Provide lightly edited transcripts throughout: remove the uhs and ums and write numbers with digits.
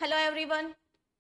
Hello everyone,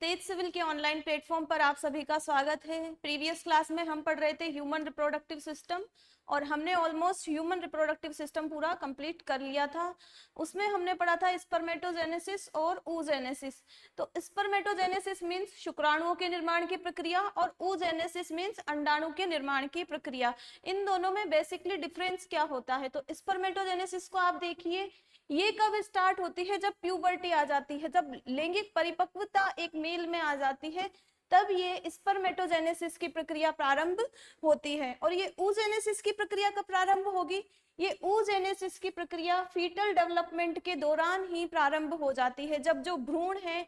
तेज civil के online platform पर आप सभी का स्वागत है। प्रीवियस क्लास में हम पढ़ रहे थे ह्यूमन रिप्रोडक्टिव सिस्टम और हमने ऑलमोस्ट ह्यूमन रिप्रोडक्टिव सिस्टम पूरा कंप्लीट कर लिया था। उसमें हमने पढ़ा था स्पर्मेटोजेनेसिस और ooजेनेसिस। तो स्पर्मेटोजेनेसिस मीन्स शुक्राणुओं के निर्माण की प्रक्रिया और ooजेनेसिस मीन्स अंडाणु के निर्माण की प्रक्रिया। इन दोनों में बेसिकली डिफरेंस क्या होता है? तो स्पर्मेटोजेनेसिस को आप देखिए, ये कब स्टार्ट होती है? जब प्यूबर्टी आ जाती है, जब लैंगिक परिपक्वता एक मेल में आ जाती है, तब ये स्पर्मेटोजेनेसिस की प्रक्रिया प्रारंभ होती है। और ये ooजेनेसिस की प्रक्रिया कब प्रारंभ होगी? ये ooजेनेसिस की प्रक्रिया फीटल डेवलपमेंट के दौरान ही प्रारंभ हो जाती है। जब जो भ्रूण है,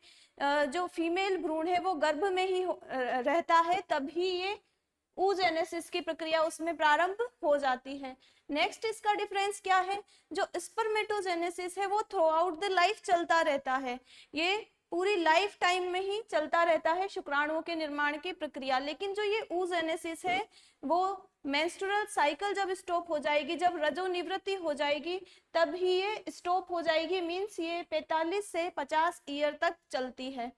जो फीमेल भ्रूण है, वो गर्भ में ही रहता है, तभी ये ooजेनेसिस की प्रक्रिया उसमें प्रारंभ हो जाती है। नेक्स्ट इसका डिफरेंस क्या है? जो स्पर्मेटोजेनेसिस है वो थ्रू आउट द लाइफ चलता रहता है, ये पूरी लाइफ टाइम में ही चलता रहता है शुक्राणुओं के निर्माण की प्रक्रिया। लेकिन जो ये ooजेनेसिस है वो मेंस्ट्रुअल साइकिल जब स्टॉप हो जाएगी, जब रजोनिवृत्ति हो जाएगी, तब ही ये स्टॉप हो जाएगी। मींस ये 45 से 50 ईयर तक चलती है।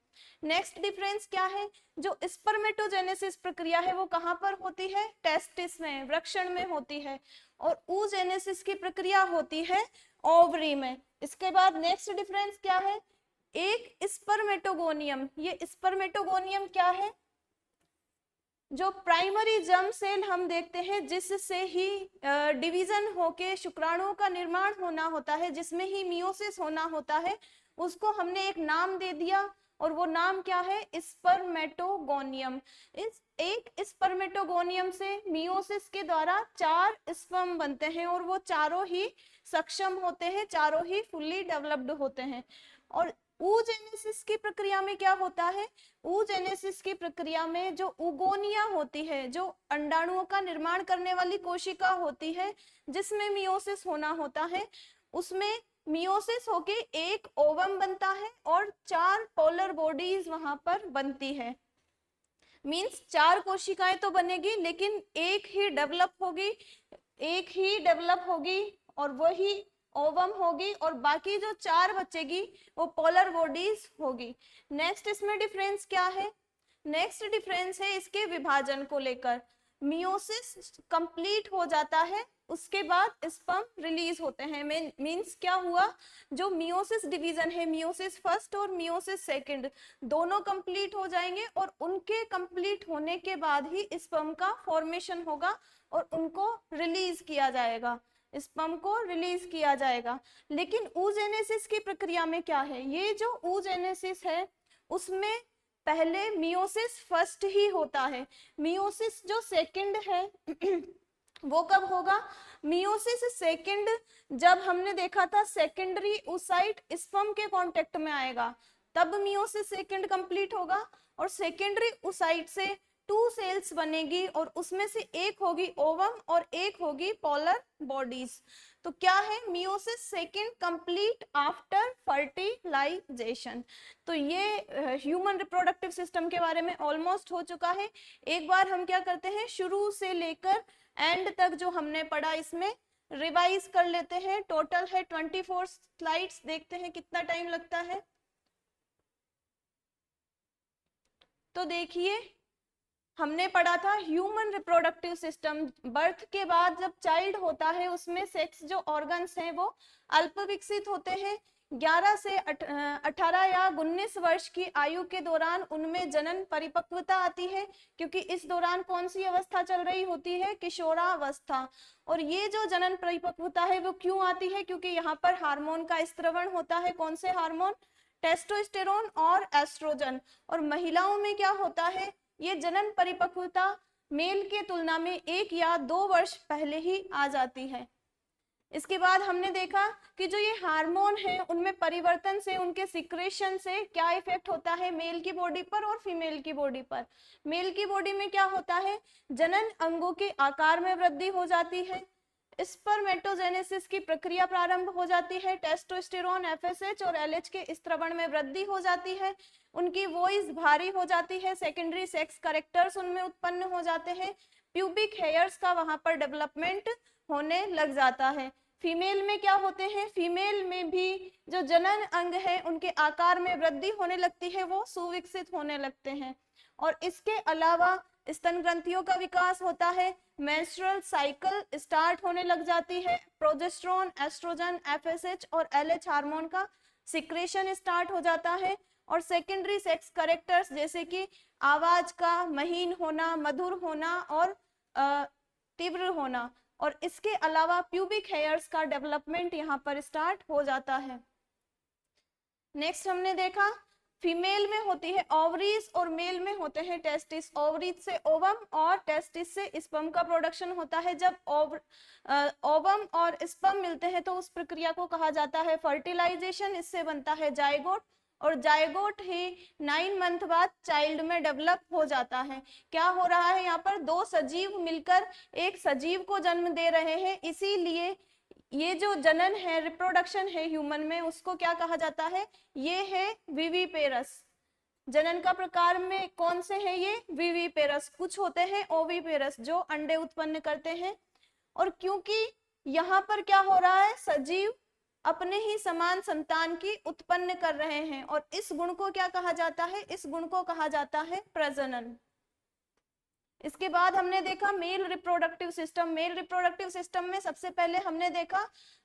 नेक्स्ट डिफरेंस क्या है? जो स्पर्मेटोजेनेसिस प्रक्रिया है वो कहां पर होती है? टेस्टिस में, वृषण में होती है। और ooजेनेसिस की प्रक्रिया होती है ओवरी में। इसके बाद नेक्स्ट डिफरेंस क्या है? एक स्पर्मेटोगोनियम, ये स्पर्मेटोगोनियम क्या है? जो प्राइमरी जर्म सेल हम देखते हैं, जिससे ही डिवीजन होके शुक्राणुओं का निर्माण होना होता है, जिसमें ही मियोसिस होना होता है, उसको हमने एक नाम दे दिया और वो नाम क्या है? स्पर्मेटोगोनियम। इस एक स्पर्मेटोगोनियम से मियोसिस के द्वारा 4 स्पर्म बनते हैं और वो चारों ही सक्षम होते हैं, चारों ही फुल्ली डेवलप्ड होते हैं। और ooजेनेसिस की प्रक्रिया में क्या होता है? ooजेनेसिस की प्रक्रिया में जो उगोनिया होती है, जो अंडाणुओं का निर्माण करने वाली कोशिका होती है, जिसमें मियोसिस होना होता है, उसमें मियोसिस होके एक ओवम बनता है और 4 पोलर बॉडीज वहां पर बनती है। मींस 4 कोशिकाएं तो बनेगी, लेकिन एक ही डेवलप होगी, एक ही डेवलप होगी और वही ओवम होगी, और बाकी जो 4 बचेगी वो पोलर बॉडीज होगी। नेक्स्ट इसमें डिफरेंस क्या है? नेक्स्ट डिफरेंस है इसके विभाजन को लेकर। मियोसिस कंप्लीट हो जाता है, उसके बाद स्पर्म रिलीज होते हैं। मींस क्या हुआ? जो मियोसिस डिवीजन है, मियोसिस फर्स्ट और मियोसिस सेकंड, दोनों कंप्लीट हो जाएंगे और उनके कंप्लीट होने के बाद ही स्पर्म का फॉर्मेशन होगा और उनको रिलीज किया जाएगा, स्पर्म को रिलीज किया जाएगा। लेकिन ooजेनेसिस की प्रक्रिया में क्या है? ये जो ooजेनेसिस है उसमें पहले मियोसिस फर्स्ट ही होता है। मियोसिस जो सेकंड है वो कब होगा? मियोसिस सेकंड जब हमने देखा था सेकेंडरी ooसाइट स्पर्म के कांटेक्ट में आएगा, तब मियोसिस सेकंड कंप्लीट होगा। और सेकेंडरी ooसाइट से 2 सेल्स बनेगी और उसमें से एक होगी ओवम और एक होगी पोलर बॉडीज। तो क्या है? Meiosis second complete after fertilization. तो ये ह्यूमन रिप्रोडक्टिव सिस्टम के बारे में ऑलमोस्ट हो चुका है। एक बार हम क्या करते हैं, शुरू से लेकर एंड तक जो हमने पढ़ा इसमें रिवाइज कर लेते हैं। टोटल है 24 स्लाइड्स, देखते हैं कितना टाइम लगता है। तो देखिए, हमने पढ़ा था ह्यूमन रिप्रोडक्टिव सिस्टम, बर्थ के बाद जब चाइल्ड होता है उसमें सेक्स जो ऑर्गन्स हैं वो अल्प विकसित होते हैं। 11 से 18 या 19 वर्ष की आयु के दौरान उनमें जनन परिपक्वता आती है, क्योंकि इस दौरान कौन सी अवस्था चल रही होती है? किशोरावस्था। और ये जो जनन परिपक्वता है वो क्यों आती है? क्योंकि यहाँ पर हार्मोन का स्त्रवण होता है। कौन से हार्मोन? टेस्टोस्टेरोन और एस्ट्रोजन। और महिलाओं में क्या होता है? ये जनन परिपक्वता मेल के तुलना में 1 या 2 वर्ष पहले ही आ जाती है। इसके बाद हमने देखा कि जो ये हार्मोन है उनमें परिवर्तन से, उनके सिक्रेशन से क्या इफेक्ट होता है मेल की बॉडी पर और फीमेल की बॉडी पर। मेल की बॉडी में क्या होता है? जनन अंगों के आकार में वृद्धि हो जाती है, स्पर्मेटोजेनेसिस की प्रक्रिया प्रारंभ हो जाती है, टेस्टोस्टेरोन, एफएसएच और एलएच के स्त्रवण में वृद्धि हो जाती है, उनकी वॉइस भारी हो जाती है, सेकेंडरी सेक्स कैरेक्टर्स उनमें उत्पन्न हो जाते हैं, प्यूबिक हेयर्स का वहां पर डेवलपमेंट होने लग जाता है। फीमेल में क्या होते हैं, फीमेल में भी जो जनन अंग है उनके आकार में वृद्धि होने लगती है, वो सुविकसित होने लगते हैं। और इसके अलावा स्तन ग्रंथियों का विकास होता है, मेंस्ट्रुअल साइकिल स्टार्ट होने लग जाती है, प्रोजेस्टेरोन, एस्ट्रोजन, एफएसएच और एलएच हार्मोन का सिक्रेशन स्टार्ट हो जाता है। और सेकेंडरी सेक्स करेक्टर्स जैसे कि आवाज का महीन होना, मधुर होना और तीव्र होना, और इसके अलावा प्यूबिक हेयर्स का डेवलपमेंट यहाँ पर स्टार्ट हो जाता है। नेक्स्ट हमने देखा फीमेल में होती है ओवरीज और मेल में होते हैं टेस्टिस। ओवरीज से ओवम और टेस्टिस से स्पर्म का प्रोडक्शन होता है। जब ओवम और स्पर्म मिलते हैं तो उस प्रक्रिया को कहा जाता है फर्टिलाइजेशन। इससे बनता है जायगोट, और जायगोट ही 9 मंथ बाद चाइल्ड में डेवलप हो जाता है। क्या हो रहा है यहाँ पर, दो सजीव मिलकर एक सजीव को जन्म दे रहे हैं, इसीलिए ये जो जनन है, रिप्रोडक्शन है ह्यूमन में, उसको क्या कहा जाता है, ये है विविपेरस। जनन का प्रकार में कौन से हैं ये, विविपेरस। कुछ होते हैं ओविपेरस जो अंडे उत्पन्न करते हैं। और क्योंकि यहाँ पर क्या हो रहा है, सजीव अपने ही समान संतान की उत्पन्न कर रहे हैं, और इस गुण को क्या कहा जाता है, इस गुण को कहा जाता है प्रजनन। इसके बाद हमने देखा male reproductive system. Male reproductive system में सबसे पहले हमने देखा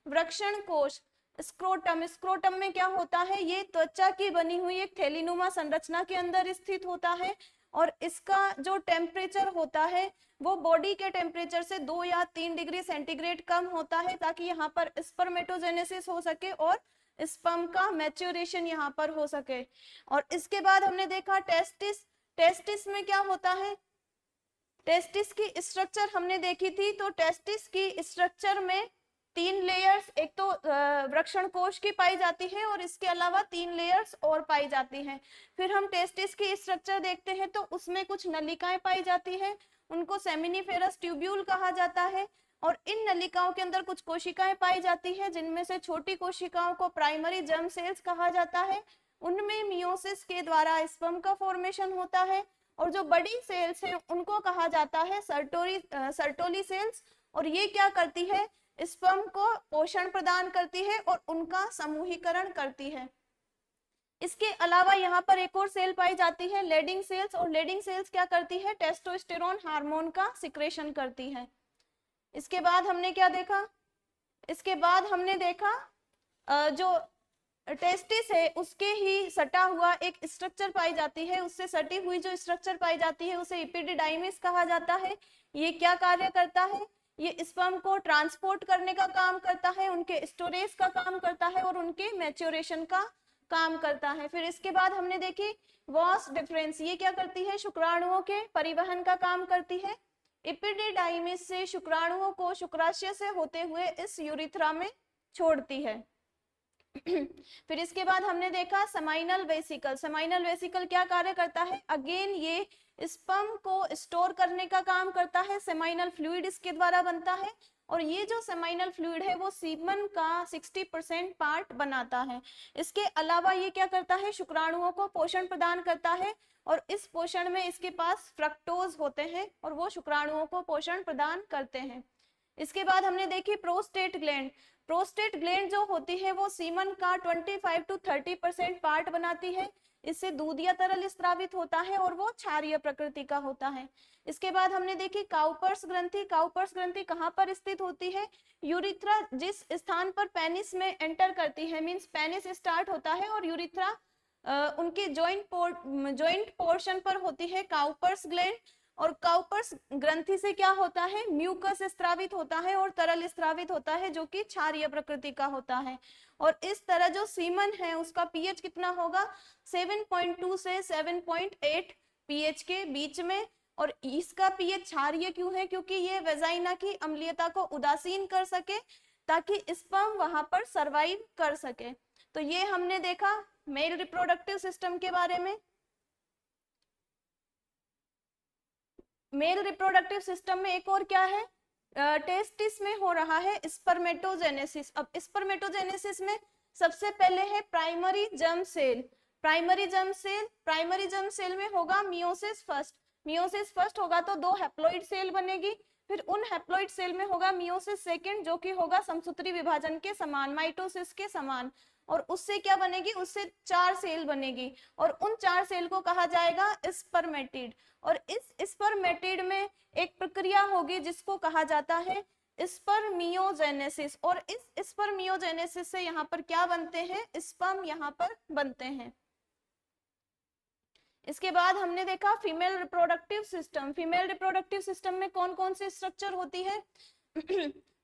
वृषण कोश, स्क्रोटम। स्क्रोटम में क्या होता है, ये त्वचा की बनी हुई एक थैलीनुमा संरचना के अंदर स्थित होता है, और इसका जो टेम्परेचर होता है वो बॉडी के टेम्परेचर से 2 या 3 डिग्री सेंटीग्रेड कम होता है, ताकि यहाँ पर स्पर्मेटोजेनेसिस हो सके और स्पर्म का मैच्योरेशन यहाँ पर हो सके। और इसके बाद हमने देखा टेस्टिस। टेस्टिस में क्या होता है, टेस्टिस की स्ट्रक्चर हमने देखी थी। तो टेस्टिस की स्ट्रक्चर में 3 लेयर्स, एक तो वृषण कोश की पाई जाती है और इसके अलावा 3 लेयर्स और पाई जाती हैं। फिर हम टेस्टिस की स्ट्रक्चर देखते हैं तो उसमें कुछ नलिकाएं पाई जाती है, उनको सेमिनिफेरस ट्यूब्यूल कहा जाता है। और इन नलिकाओं के अंदर कुछ कोशिकाएं पाई जाती है, जिनमें से छोटी कोशिकाओं को प्राइमरी जर्म सेल्स कहा जाता है। उनमें मियोसिस के द्वारा स्पर्म का फॉर्मेशन होता है, और जो बड़ी सेल्स हैं उनको कहा जाता है सर्टोली सेल्स। और ये क्या करती है, स्पर्म को पोषण प्रदान करती है और उनका समूहीकरण करती है। इसके अलावा यहाँ पर एक और सेल पाई जाती है, लेडिंग सेल्स। और लेडिंग सेल्स क्या करती है, टेस्टोस्टेरोन हार्मोन का सिक्रेशन करती है। इसके बाद हमने क्या देखा, इसके बाद हमने देखा जो टेस्टिस है उसके ही सटा हुआ एक स्ट्रक्चर पाई जाती है, उससे सटी हुई जो स्ट्रक्चर पाई जाती है उसे इपिडिडाइमिस कहा जाता है। ये क्या कार्य करता है, ये स्पर्म को ट्रांसपोर्ट करने का काम करता है, उनके स्टोरेज का काम करता है और उनके मैच्योरेशन का काम करता है। फिर इसके बाद हमने देखी वॉस डिफरेंस। ये क्या करती है, शुक्राणुओं के परिवहन का काम करती है। इपिडिडाइमिस से शुक्राणुओं को शुक्राशय से होते हुए इस यूरिथ्रा में छोड़ती है। फिर इसके बाद हमने देखा सेमाइनल वेसिकल। सेमाइनल वेसिकल क्या कार्य करता है, अगेन ये स्पर्म को स्टोर करने का काम करता है। सेमाइनल फ्लूइड इसके द्वारा बनता है, और ये जो सेमाइनल फ्लूइड है वो सीमन का 60% पार्ट बनाता है। इसके अलावा ये क्या करता है, शुक्राणुओं को पोषण प्रदान करता है, और इस पोषण में इसके पास फ्रक्टोज होते हैं और वो शुक्राणुओं को पोषण प्रदान करते हैं। इसके बाद हमने देखी प्रोस्टेट ग्लैंड। प्रोस्टेट ग्लैंड जो होती है वो सीमन का 25 to 30% पार्ट बनाती है। इससे दूध या तरल स्रावित होता है और वो क्षारीय प्रकृति का होता है। इसके बाद हमने देखी काउपर्स ग्रंथि। काउपर्स ग्रंथि कहाँ पर स्थित होती है, यूरिथ्रा जिस स्थान पर पेनिस में एंटर करती है, मींस पेनिस स्टार्ट होता है और यूरिथ्रा उनके जॉइंट पोर्शन पर होती है काउपर्स ग्लैंड। और काउपर्स ग्रंथि से क्या होता है, म्यूकस स्रावित होता है और तरल स्रावित होता है जो कि क्षारीय प्रकृति का होता है। और इस तरह जो सीमन है उसका पीएच कितना होगा, 7.2 से 7.8 पीएच के बीच में। और इसका पीएच क्षारीय क्यों है, क्योंकि ये वेजाइना की अम्लीयता को उदासीन कर सके ताकि स्पर्म वहां पर सरवाइव कर सके। तो ये हमने देखा मेल रिप्रोडक्टिव सिस्टम के बारे में। मेल रिप्रोडक्टिव सिस्टम में एक और क्या है, टेस्टिस में हो रहा है स्पर्मेटोजेनेसिस। अब स्पर्मेटोजेनेसिस में सबसे पहले है primary germ cell. Primary germ cell में होगा मियोसिस फर्स्ट। मियोसिस फर्स्ट होगा तो 2 हैप्लॉइड सेल बनेगी। फिर उन हैप्लॉइड सेल में होगा मियोसिस सेकंड, जो कि होगा समसूत्री विभाजन के समान, माइटोसिस के समान, और उससे क्या बनेगी, उससे 4 सेल बनेगी, और उन 4 सेल को कहा जाएगा स्पर्मेटिड। और इस स्पर्मेटिड में एक प्रक्रिया होगी जिसको कहा जाता है स्पर्मियोजेनेसिस, और इस स्पर्मियोजेनेसिस से यहाँ पर क्या बनते हैं, स्पर्म यहाँ पर बनते हैं। इसके बाद हमने देखा female reproductive system. Female reproductive system में कौन कौन सी स्ट्रक्चर होती है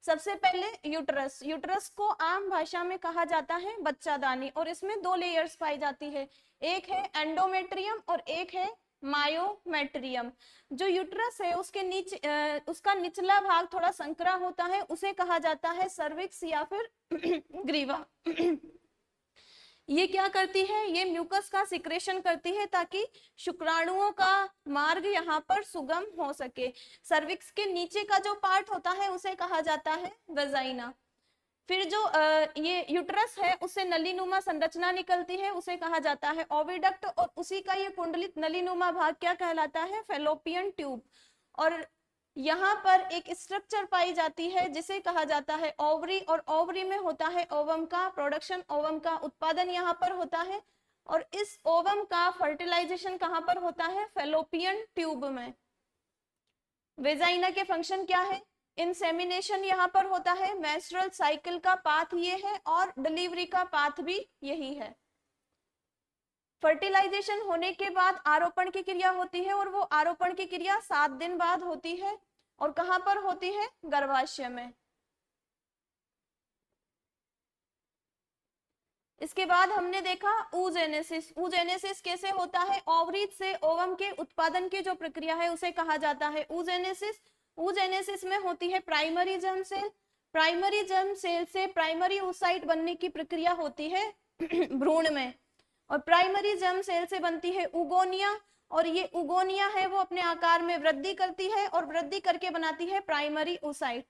सबसे पहले यूट्रस। यूट्रस को आम भाषा में कहा जाता है बच्चादानी, और इसमें 2 लेयर्स पाई जाती है, एक है एंडोमेट्रियम और एक है मायोमेट्रियम। जो यूट्रस है उसके नीचे उसका निचला भाग थोड़ा संकरा होता है, उसे कहा जाता है सर्विक्स या फिर ग्रीवा। ये क्या करती है, ये म्यूकस का सिक्रेशन करती है ताकि शुक्राणुओं का मार्ग यहाँ पर सुगम हो सके। सर्विक्स के नीचे का जो पार्ट होता है उसे कहा जाता है वेजाइना। फिर जो ये यूट्रस है उससे नलीनुमा संरचना निकलती है, उसे कहा जाता है ओविडक्ट, और उसी का ये कुंडलित नलीनुमा भाग क्या कहलाता है, फैलोपियन ट्यूब। और यहाँ पर एक स्ट्रक्चर पाई जाती है जिसे कहा जाता है ओवरी, और ओवरी में होता है ओवम का प्रोडक्शन, ओवम का उत्पादन यहाँ पर होता है, और इस ओवम का फर्टिलाइजेशन कहाँ पर होता है, फैलोपियन ट्यूब में। वेजाइना के फंक्शन क्या है, इंसेमिनेशन यहाँ पर होता है, मेंस्ट्रुअल साइकिल का पाथ ये है, और डिलीवरी का पाथ भी यही है। फर्टिलाइजेशन होने के बाद आरोपण की क्रिया होती है, और वो आरोपण की क्रिया 7 दिन बाद होती है, और कहां पर होती है, गर्भाशय में। इसके बाद हमने देखा oogenesis। oogenesis कैसे होता है, ओवरीज से ओवम के उत्पादन की जो प्रक्रिया है उसे कहा जाता है oogenesis। oogenesis में होती है primary germ cell, primary germ cell से प्राइमरी oocyte बनने की प्रक्रिया होती है भ्रूण में, और प्राइमरी जर्म सेल से बनती है उगोनिया, और ये उगोनिया है वो अपने आकार में वृद्धि करती है, और वृद्धि करके बनाती है प्राइमरी oocyte।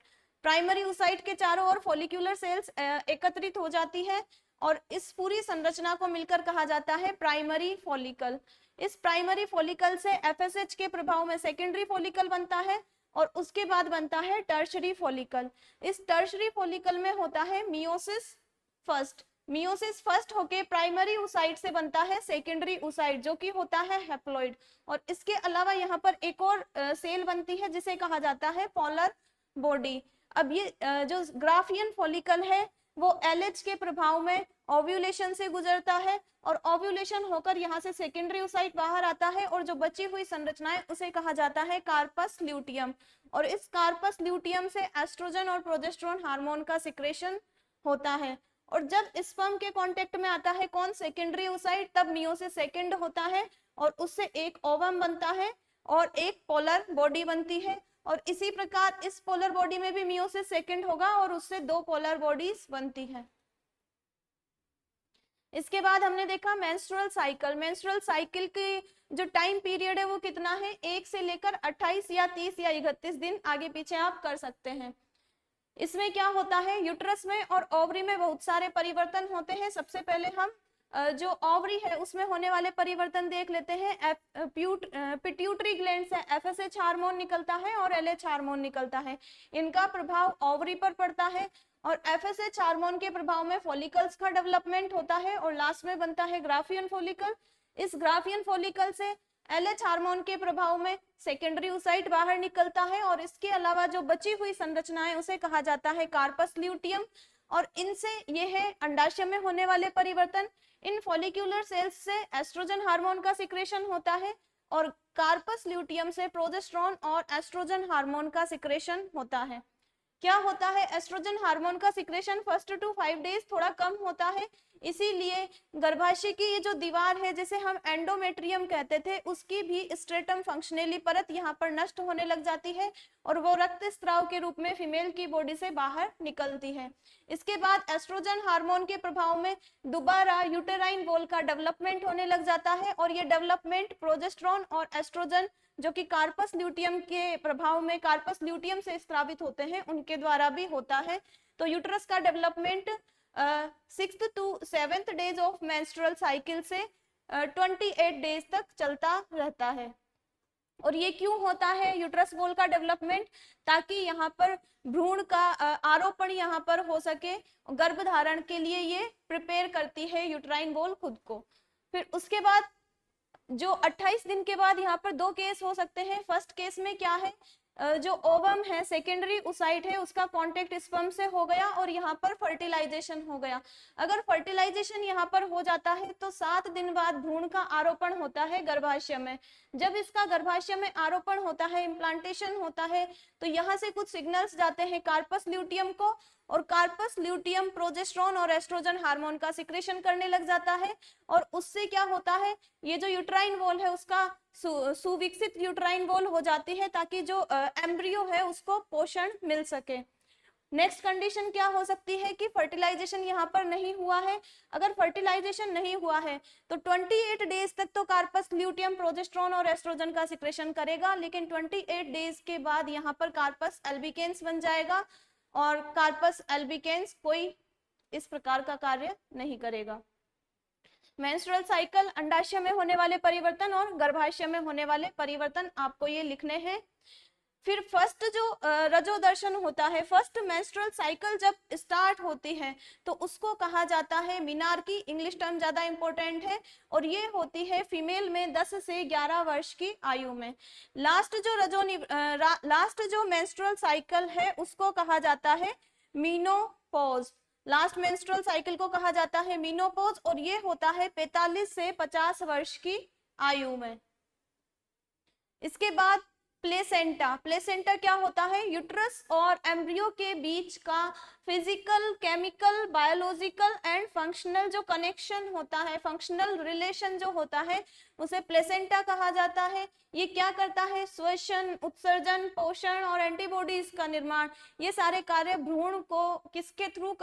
प्राइमरी oocyte के चारों ओर फॉलिक्यूलर सेल्स एकत्रित हो जाती है, और इस पूरी संरचना को मिलकर कहा जाता है प्राइमरी फॉलिकल। इस प्राइमरी फॉलिकल से एफएसएच के प्रभाव में सेकेंडरी फॉलिकल बनता है, और उसके बाद बनता है टर्शरी फॉलिकल। इस टर्शरी फॉलिकल में होता है मियोसिस फर्स्ट। मियोसिस फर्स्ट होके प्राइमरी oocyte से बनता है सेकेंडरी oocyte, जो कि होता है हैप्लॉइड। और इसके अलावा यहाँ पर एक और सेल बनती है जिसे कहा जाता है पोलर बॉडी। अब ये जो ग्राफियन फॉलिकल है वो LH के प्रभाव में ओव्यूलेशन से गुजरता है, और ओव्यूलेशन होकर यहाँ से सेकेंडरी oocyte बाहर आता है, और जो बची हुई संरचना है उसे कहा जाता है कार्पस ल्यूटियम। और इस कार्पस ल्यूटियम से एस्ट्रोजन और प्रोजेस्टेरोन हार्मोन का सिक्रेशन होता है। और जब स्पर्म के कांटेक्ट में आता है कौन, सेकेंडरी oocyte, तब मियोसिस सेकेंड होता है, और उससे एक ओवम बनता है और एक पोलर बॉडी बनती है, और इसी प्रकार इस पोलर बॉडी में भी मियोसिस सेकेंड होगा और उससे 2 पोलर बॉडीज बनती है। इसके बाद हमने देखा मेंस्ट्रुअल साइकिल। मेंस्ट्रुअल साइकिल की जो टाइम पीरियड है वो कितना है, 1 से लेकर 28 या 30 या 31 दिन, आगे पीछे आप कर सकते हैं। इसमें क्या होता है, यूट्रस में और ओवरी में बहुत सारे परिवर्तन होते हैं। सबसे पहले हम जो ओवरी है उसमें होने वाले परिवर्तन देख लेते हैं। पिट्यूटरी ग्लैंड से एफएसएच हार्मोन निकलता है और एलएच हार्मोन निकलता है, इनका प्रभाव ओवरी पर पड़ता है, और एफएसएच हार्मोन के प्रभाव में फॉलिकल्स का डेवलपमेंट होता है, और लास्ट में बनता है ग्राफियन फॉलिकल। इस ग्राफियन फॉलिकल से LH हार्मोन के प्रभाव में सेकेंडरी oocyte बाहर निकलता है, और इसके अलावा जो बची हुई संरचना है उसे कहा जाता है कार्पस ल्यूटियम, और इनसे ये है अंडाशय में होने वाले परिवर्तन। इन फॉलिक्यूलर सेल्स से एस्ट्रोजन हार्मोन का सिक्रेशन होता है, और कार्पस ल्यूटियम से प्रोजेस्टेरोन और एस्ट्रोजन हार्मोन का सिक्रेशन होता है। क्या होता है, एस्ट्रोजन हार्मोन का सिक्रेशन 1 to 5 डेज थोड़ा कम होता है, इसीलिए गर्भाशय की ये जो दीवार है जिसे हम एंडोमेट्रियम कहते थे, उसकी भी स्ट्रेटम फंक्शनली परत यहाँ पर नष्ट होने लग जाती है, और वो रक्त स्त्राव के रूप में फीमेल की बॉडी से बाहर निकलती है। इसके बाद एस्ट्रोजन हार्मोन के प्रभाव में दोबारा यूटेराइन वॉल का डेवलपमेंट होने लग जाता है, और ये डेवलपमेंट प्रोजेस्टेरोन और एस्ट्रोजन जो कि कार्पस ल्यूटियम के प्रभाव में कार्पस ल्यूटियम से स्रावित होते हैं उनके द्वारा भी होता है। तो यूट्रस का development 6th to 7th days of menstrual cycle से 28 डेज तक चलता रहता है। और ये क्यों होता है यूट्रस वॉल का डेवलपमेंट? ताकि यहाँ पर भ्रूण का आरोपण यहाँ पर हो सके, गर्भधारण के लिए ये प्रिपेयर करती है यूट्राइन वॉल खुद को। फिर उसके बाद जो 28 दिन के बाद यहाँ पर दो केस हो सकते हैं। फर्स्ट केस में क्या है, जो ओवम है, सेकेंडरी ओसाइट है, उसका कांटेक्ट स्पर्म से हो गया और यहाँ पर फर्टिलाइजेशन हो गया। अगर फर्टिलाइजेशन यहाँ पर हो जाता है तो 7 दिन बाद भ्रूण का आरोपण होता है गर्भाशय में। जब इसका गर्भाशय में आरोपण होता है, इम्प्लांटेशन होता है, तो यहाँ से कुछ सिग्नल्स जाते हैं कार्पस ल्यूटियम को, और कार्पस ल्यूटियम प्रोजेस्टेरोन और एस्ट्रोजन हार्मोन का सिक्रेशन करने लग जाता है। और उससे क्या होता है, ये जो यूट्राइन वॉल है उसका सुविकसित यूट्राइन वॉल हो जाती है, ताकि जो एम्ब्रियो है उसको पोषण मिल सके। नेक्स्ट कंडीशन क्या हो सकती है कि फर्टिलाइजेशन यहाँ पर नहीं हुआ है। अगर फर्टिलाइजेशन नहीं हुआ है तो 28 डेज तक तो कार्पस ल्यूटियम प्रोजेस्टेरोन और एस्ट्रोजन का सिक्रेशन करेगा, लेकिन 28 डेज के बाद यहाँ पर कार्पस एल्बिकेंस बन जाएगा, और कार्पस एल्बिकेंस कोई इस प्रकार का कार्य नहीं करेगा। मेंस्ट्रुअल साइकिल, अंडाशय में होने वाले परिवर्तन और गर्भाशय में होने वाले परिवर्तन आपको ये लिखने हैं। फिर फर्स्ट जो रजोदर्शन होता है, फर्स्ट मेंस्ट्रुअल साइकिल जब स्टार्ट होती है तो उसको कहा जाता है मिनार्की, इंग्लिश टर्म ज्यादा इंपॉर्टेंट है, और ये होती है फीमेल में 10 से 11 वर्ष की आयु में। लास्ट जो मेंस्ट्रुअल साइकिल है उसको कहा जाता है मीनोपॉज। लास्ट मेंस्ट्रुअल साइकिल को कहा जाता है मीनोपॉज, और ये होता है 45 से 50 वर्ष की आयु में। इसके बाद प्लेसेंटा। प्लेसेंटा क्या होता है, यूट्रस और एम्ब्रियो के बीच का physical, chemical, biological and functional जो कनेक्शन होता है, फंक्शनल रिलेशन जो होता है, उसे प्लेसेंटा कहा जाता है। ये क्या करता है, श्वसन, उत्सर्जन, पोषण और एंटीबॉडीज का निर्माण, ये सारे कार्य भ्रूण किसके थ्रू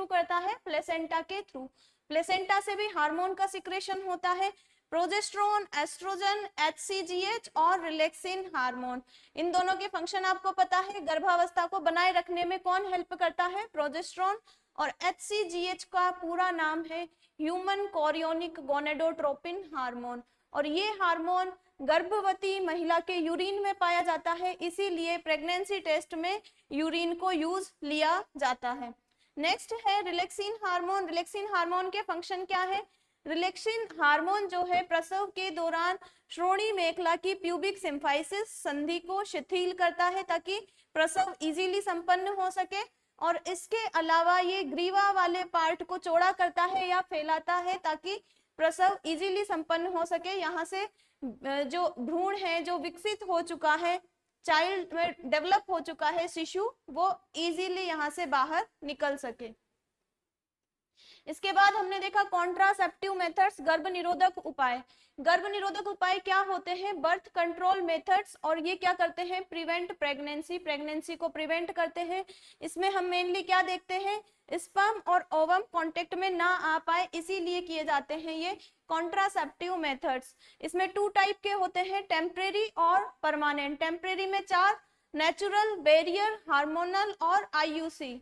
करता है, प्लेसेंटा के थ्रू। प्लेसेंटा से भी हार्मोन का सिक्रेशन होता है, प्रोजेस्टेरोन, एस्ट्रोजन, HCGH और रिलैक्सिन हार्मोन। इन दोनों के फंक्शन आपको पता है। गर्भावस्था को बनाए रखने में कौन हेल्प करता है, प्रोजेस्टेरोन, और HCGH का पूरा नाम है ह्यूमन कोरियोनिक गोनेडोट्रोपिन हार्मोन, और ये हार्मोन गर्भवती महिला के यूरिन में पाया जाता है, इसीलिए प्रेगनेंसी टेस्ट में यूरिन को यूज लिया जाता है। नेक्स्ट है रिलैक्सिन हार्मोन। रिलैक्सिन हार्मोन के फंक्शन क्या है, रिलैक्सिन हार्मोन जो है प्रसव के दौरान श्रोणि मेखला की प्यूबिक सिम्फाइसिस संधि को शिथिल करता है ताकि प्रसव इजीली संपन्न हो सके, और इसके अलावा ये ग्रीवा वाले पार्ट को चौड़ा करता है या फैलाता है ताकि प्रसव इजीली संपन्न हो सके। यहाँ से जो भ्रूण है, जो विकसित हो चुका है, चाइल्ड में डेवलप हो चुका है शिशु, वो इजीली यहाँ से बाहर निकल सके। इसके बाद हमने देखा कॉन्ट्रासेप्टिव मेथड्स, गर्भ निरोधक उपाय। गर्भ निरोधक उपाय क्या होते हैं, बर्थ कंट्रोल मेथड्स, और ये क्या करते हैं, प्रिवेंट प्रेगनेंसी, प्रेगनेंसी को प्रिवेंट करते हैं। इसमें हम मेनली क्या देखते हैं, स्पर्म और ओवम कांटेक्ट में ना आ पाए, इसीलिए किए जाते हैं ये कॉन्ट्रासेप्टिव मेथड्स। इसमें 2 टाइप के होते हैं, टेम्परेरी और परमानेंट। टेम्परेरी में 4, नेचुरल, बैरियर, हार्मोनल और IUC।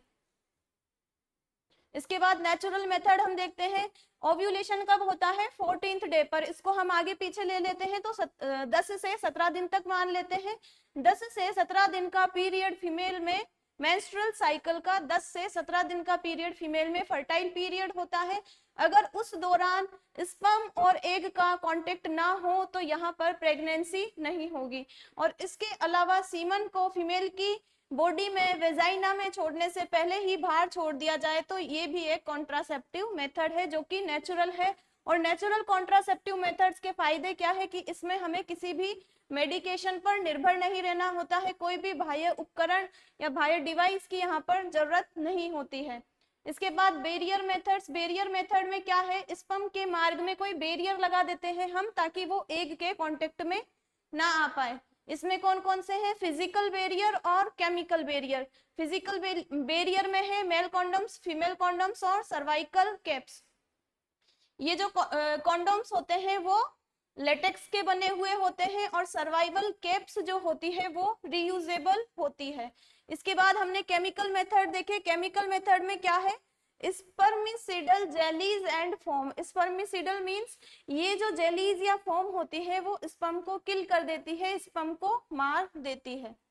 इसके बाद नेचुरल मेथड हम देखते हैं, ओव्यूलेशन कब होता है, 14th डे पर। इसको हम आगे पीछे ले लेते हैं तो 10 से 17 दिन तक मान लेते हैं। 10 से 17 दिन का पीरियड फीमेल में मेंस्ट्रुअल साइकिल का 10 से 17 दिन का पीरियड फीमेल में फर्टाइल पीरियड होता है। अगर उस दौरान स्पर्म और एग का कांटेक्ट ना हो तो यहाँ पर प्रेगनेंसी नहीं होगी। और इसके अलावा सीमन को फीमेल की बॉडी में, वेजाइना में छोड़ने से पहले ही बाहर छोड़ दिया जाए तो ये भी एक कॉन्ट्रासेप्टिव मेथड है जो कि नेचुरल है। और नेचुरल कॉन्ट्रासेप्टिव मेथड्स के फायदे क्या है कि इसमें हमें किसी भी मेडिकेशन पर निर्भर नहीं रहना होता है, कोई भी बाह्य उपकरण या बाह्य डिवाइस की यहाँ पर जरूरत नहीं होती है। इसके बाद बेरियर मेथड्स। बेरियर मेथड में क्या है, स्पर्म के मार्ग में कोई बेरियर लगा देते हैं हम ताकि वो एग के कांटेक्ट में ना आ पाए। इसमें कौन कौन से हैं, फिजिकल बेरियर और केमिकल बेरियर। फिजिकल बेरियर में है मेल कॉन्डम्स, फीमेल कॉन्डम्स और सर्वाइकल कैप्स। ये जो कॉन्डम्स होते हैं वो लेटेक्स के बने हुए होते हैं, और सर्वाइवल कैप्स जो होती है वो रीयूजेबल होती है। इसके बाद हमने केमिकल मेथड देखे। केमिकल मेथड में क्या है, स्पर्मिसिडल जेलीज एंड फोम। स्पर्मिसिडल मींस ये जो जेलीज या फोम होती है वो स्पर्म को किल कर देती है, स्पर्म को मार देती है।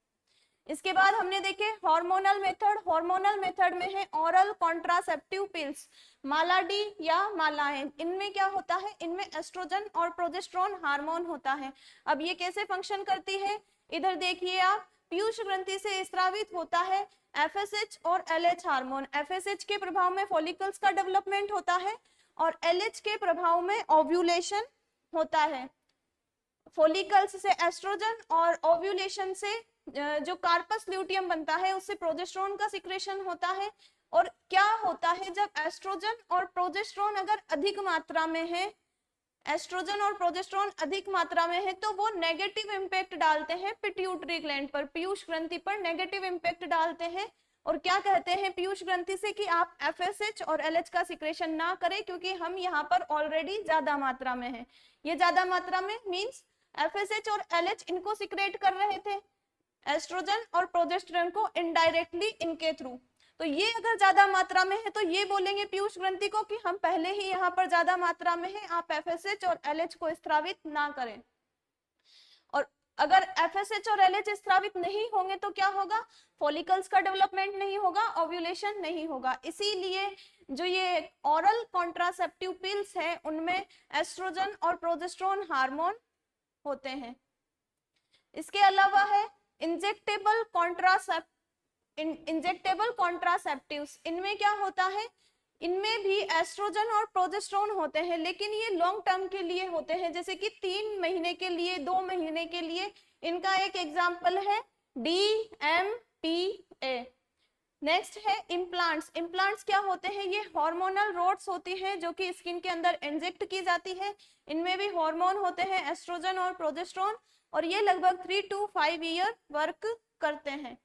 इसके बाद हमने देखे हार्मोनल मेथड। हार्मोनल मेथड में है ओरल कॉन्ट्रासेप्टिव पिल्स, मालाडी या मालायन। इनमें क्या होता है, इनमें एस्ट्रोजन और प्रोजेस्टेरोन हार्मोन होता है। अब ये कैसे फंक्शन करती है, इधर देखिए आप, पीयूष ग्रंथि से स्रावित होता है FSH और LH हार्मोन। FSH के प्रभाव में फॉलिकल्स का डेवलपमेंट होता है और LH के प्रभाव में ओव्यूलेशन होता है। फॉलिकल्स से एस्ट्रोजन और ओव्यूलेशन से जो कार्पस ल्यूटियम बनता है उससे प्रोजेस्टेरोन का सिक्रेशन होता है। और क्या होता है, जब एस्ट्रोजन और प्रोजेस्टेरोन अगर अधिक मात्रा में है, एस्ट्रोजन और प्रोजेस्टेरोन अधिक मात्रा में है तो वो नेगेटिव इंपैक्ट डालते हैं पिट्यूटरी ग्लैंड पर, पीयूष ग्रंथि पर नेगेटिव इंपैक्ट डालते हैं। और क्या कहते हैं पीयूष ग्रंथि से कि आप FSH और LH का सिक्रेशन ना करें क्योंकि हम यहाँ पर ऑलरेडी ज्यादा मात्रा में है। ये ज्यादा मात्रा में मींस FSH और LH इनको सिक्रेट कर रहे थे, एस्ट्रोजन और प्रोजेस्टेरोन को इनडायरेक्टली इनके थ्रू। तो ये अगर ज्यादा मात्रा में है तो ये बोलेंगे पीयूष ग्रंथि को कि हम पहले ही यहाँ पर ज्यादा मात्रा में है, आप FSH और LH को स्रावित ना करें। और अगर FSH और LH स्रावित नहीं होंगे तो क्या होगा, फॉलिकल्स का डेवलपमेंट नहीं होगा, ओव्यूलेशन नहीं होगा। इसीलिए जो ये ओरल कॉन्ट्रासेप्टिव पिल्स है उनमें एस्ट्रोजन और प्रोजेस्टेरोन हार्मोन होते हैं। इसके अलावा है इंजेक्टेबल कॉन्ट्रासेप्टिव्स। इनमें क्या होता है, इनमें भी एस्ट्रोजन और प्रोजेस्टेरोन होते हैं लेकिन ये लॉन्ग टर्म के लिए होते हैं, जैसे कि 3 महीने के लिए, 2 महीने के लिए। इनका एक एग्जाम्पल है DMPA। नेक्स्ट है इम्प्लांट्स। इम्प्लांट्स क्या होते हैं, ये हार्मोनल रोड्स होती हैं जो कि स्किन के अंदर इंजेक्ट की जाती है। इनमें भी हार्मोन होते हैं एस्ट्रोजन और प्रोजेस्टेरोन और ये लगभग 3 to 5 ईयर वर्क करते हैं।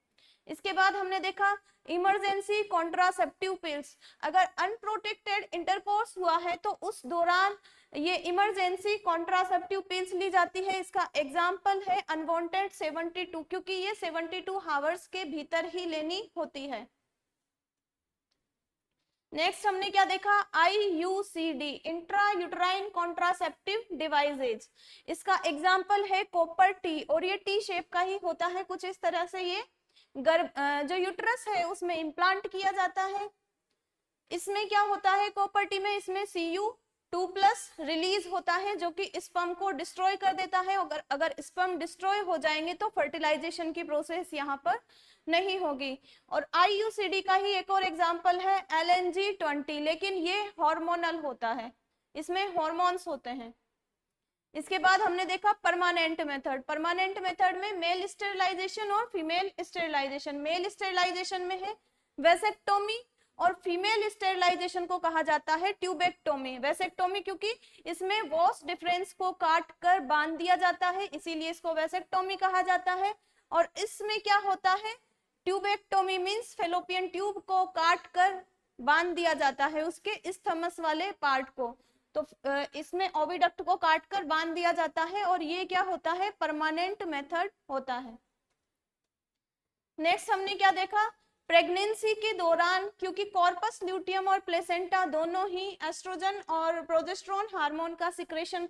इसके बाद हमने देखा इमरजेंसी कॉन्ट्रासेप्टिव पिल्स। अगर अनप्रोटेक्टेड इंटरकोर्स हुआ है तो उस दौरान ये इमरजेंसी कॉन्ट्रासेप्टिव पिल्स ली जाती है। इसका एग्जाम्पल है अनवांटेड 72, क्योंकि ये 72 आवर्स के भीतर ही लेनी होती है। नेक्स्ट हमने क्या देखा, IUCD, intra uterine contraceptive devices. इसका एग्जाम्पल है कॉपर टी और ये टी शेप का ही होता है कुछ इस तरह से। ये गर्भ जो यूट्रस है उसमें इम्प्लांट किया जाता है। इसमें क्या होता है कॉपर टी में, इसमें Cu2+ रिलीज होता है जो कि स्पर्म को डिस्ट्रॉय कर देता है। अगर स्पर्म डिस्ट्रॉय हो जाएंगे तो फर्टिलाइजेशन की प्रोसेस यहाँ पर नहीं होगी। और IUCD का ही एक और एग्जांपल है LNG20, लेकिन ये हार्मोनल होता है, इसमें हॉर्मोन्स होते हैं। इसके बाद हमने देखा परमानेंट मेथड। परमानेंट मेथड में मेल स्टेरिलाइजेशन और फीमेल स्टेरिलाइजेशन। मेल स्टेरिलाइजेशन में है वेसेक्टोमी और फीमेल स्टेरिलाइजेशन को कहा जाता है ट्यूबेक्टोमी। वेसेक्टोमी क्योंकि इसमें वॉस डिफरेंस को काट कर बांध दिया जाता है, इसीलिए इसको वेसेक्टोमी कहा जाता है। और इसमें क्या होता है, ट्यूबेक्टोमी मींस फेलोपियन ट्यूब को काट कर बांध दिया जाता है, उसके इस्थमस वाले पार्ट को। तो इसमें ओविडक्ट को काटकर बांध दिया जाता है और ये क्या होता है, परमानेंट मेथड होता है। नेक्स्ट हमने क्या देखा, प्रेगनेंसी के दौरान क्योंकि कॉर्पस ल्यूटियम और प्लेसेंटा दोनों ही एस्ट्रोजन और प्रोजेस्टेरोन हार्मोन का सिक्रेशन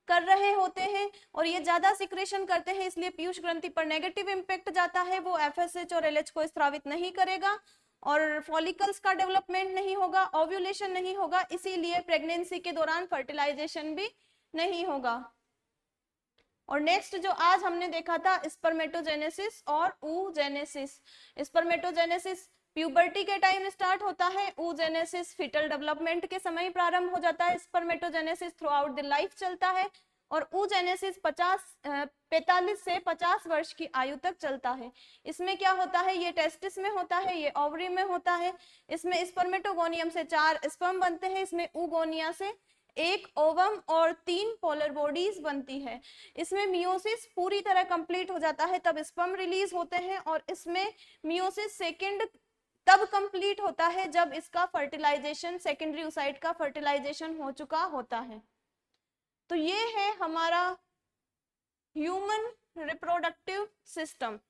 कर रहे होते हैं और ये ज्यादा सिक्रेशन करते हैं, इसलिए पीयूष ग्रंथि पर नेगेटिव इंपैक्ट जाता है, वो FSH और LH को स्रावित नहीं करेगा और फॉलिकल्स का डेवलपमेंट नहीं होगा, ओव्यूलेशन नहीं होगा, इसीलिए प्रेगनेंसी के दौरान फर्टिलाइजेशन भी नहीं होगा। और नेक्स्ट जो आज हमने देखा था स्पर्मेटोजेनेसिस और oogenesis। स्पर्मेटोजेनेसिस प्यूबर्टी के टाइम स्टार्ट होता है, oogenesis फीटल डेवलपमेंट के समय प्रारंभ हो जाता है, spermatogenesis through out the life चलता है और oogenesis 45 से 50 वर्ष की आयु तक चलता है। इसमें क्या होता है, ये टेस्टिस में होता है, ये ओवरी में होता है। इसमें स्पर्मेटोगोनियम से 4 स्पर्म बनते हैं, इसमें oogonia से 1 ओवम और 3 पोलर बॉडीज बनती है। इसमें मियोसिस पूरी तरह कंप्लीट हो जाता है तब स्पर्म रिलीज होते हैं और इसमें मियोसिस सेकंड तब कंप्लीट होता है जब इसका फर्टिलाइजेशन, सेकेंडरी oocyte का फर्टिलाइजेशन हो चुका होता है। तो ये है हमारा ह्यूमन रिप्रोडक्टिव सिस्टम।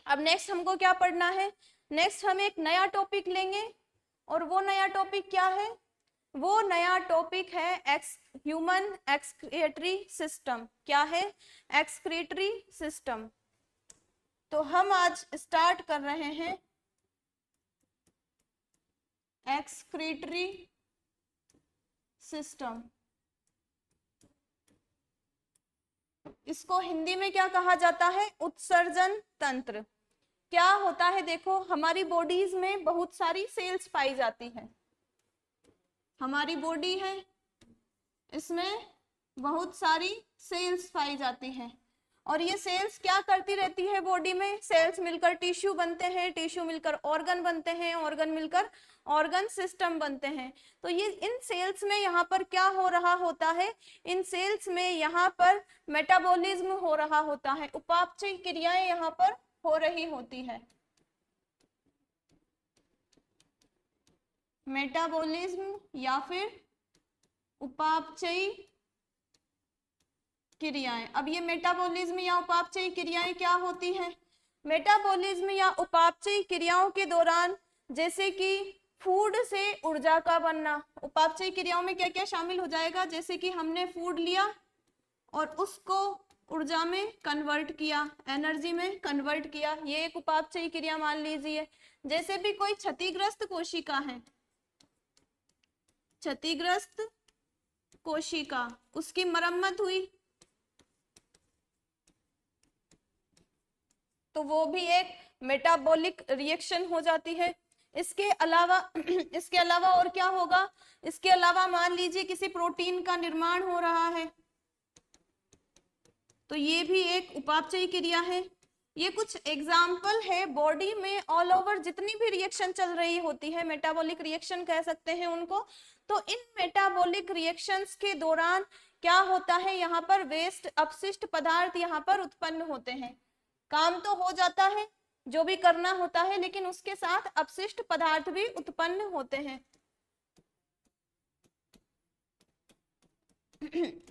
अब नेक्स्ट हमको क्या पढ़ना है, नेक्स्ट हम एक नया टॉपिक लेंगे और वो नया टॉपिक क्या है? वो नया टॉपिक है ह्यूमन एक्सक्रीटरी सिस्टम। क्या है? Excretory system. तो हम आज स्टार्ट कर रहे हैं एक्सक्रीटरी सिस्टम। इसको हिंदी में क्या कहा जाता है? उत्सर्जन तंत्र। क्या होता है? देखो, हमारी बॉडीज में बहुत सारी सेल्स पाई जाती है। हमारी बॉडी है, इसमें बहुत सारी सेल्स पाई जाती हैं, और ये सेल्स क्या करती रहती है? बॉडी में सेल्स मिलकर टिश्यू बनते हैं, टिश्यू मिलकर ऑर्गन बनते हैं, ऑर्गन मिलकर ऑर्गन सिस्टम बनते हैं। तो ये इन सेल्स में यहाँ पर क्या हो रहा होता है? इन सेल्स में यहाँ पर मेटाबॉलिज्म हो रहा होता है, उपापचय क्रियाएं यहाँ पर हो रही होती है। मेटाबॉलिज्म या फिर उपापचयी क्रियाएं। अब ये मेटाबॉलिज्म या उपापचयी क्रियाएं क्या होती हैं? मेटाबॉलिज्म या उपापचयी क्रियाओं के दौरान, जैसे कि फूड से ऊर्जा का बनना, उपापचयी क्रियाओं में क्या क्या शामिल हो जाएगा? जैसे कि हमने फूड लिया और उसको ऊर्जा में कन्वर्ट किया, एनर्जी में कन्वर्ट किया, ये एक उपापचयी क्रिया मान लीजिए। जैसे भी कोई क्षतिग्रस्त कोशिका है, क्षतिग्रस्त कोशिका, उसकी मरम्मत हुई, तो वो भी एक मेटाबॉलिक रिएक्शन हो जाती है। इसके अलावा इसके अलावा और क्या होगा? इसके अलावा मान लीजिए किसी प्रोटीन का निर्माण हो रहा है, तो ये भी एक उपापचयी क्रिया है। ये कुछ एग्जाम्पल है बॉडी में ऑल ओवर जितनी भी रिएक्शन चल रही होती है, मेटाबॉलिक रिएक्शन कह सकते हैं उनको। तो इन मेटाबॉलिक रिएक्शंस के दौरान क्या होता है? यहाँ पर वेस्ट, अपशिष्ट पदार्थ यहाँ पर उत्पन्न होते हैं। काम तो हो जाता है जो भी करना होता है, लेकिन उसके साथ अपशिष्ट पदार्थ भी उत्पन्न होते हैं।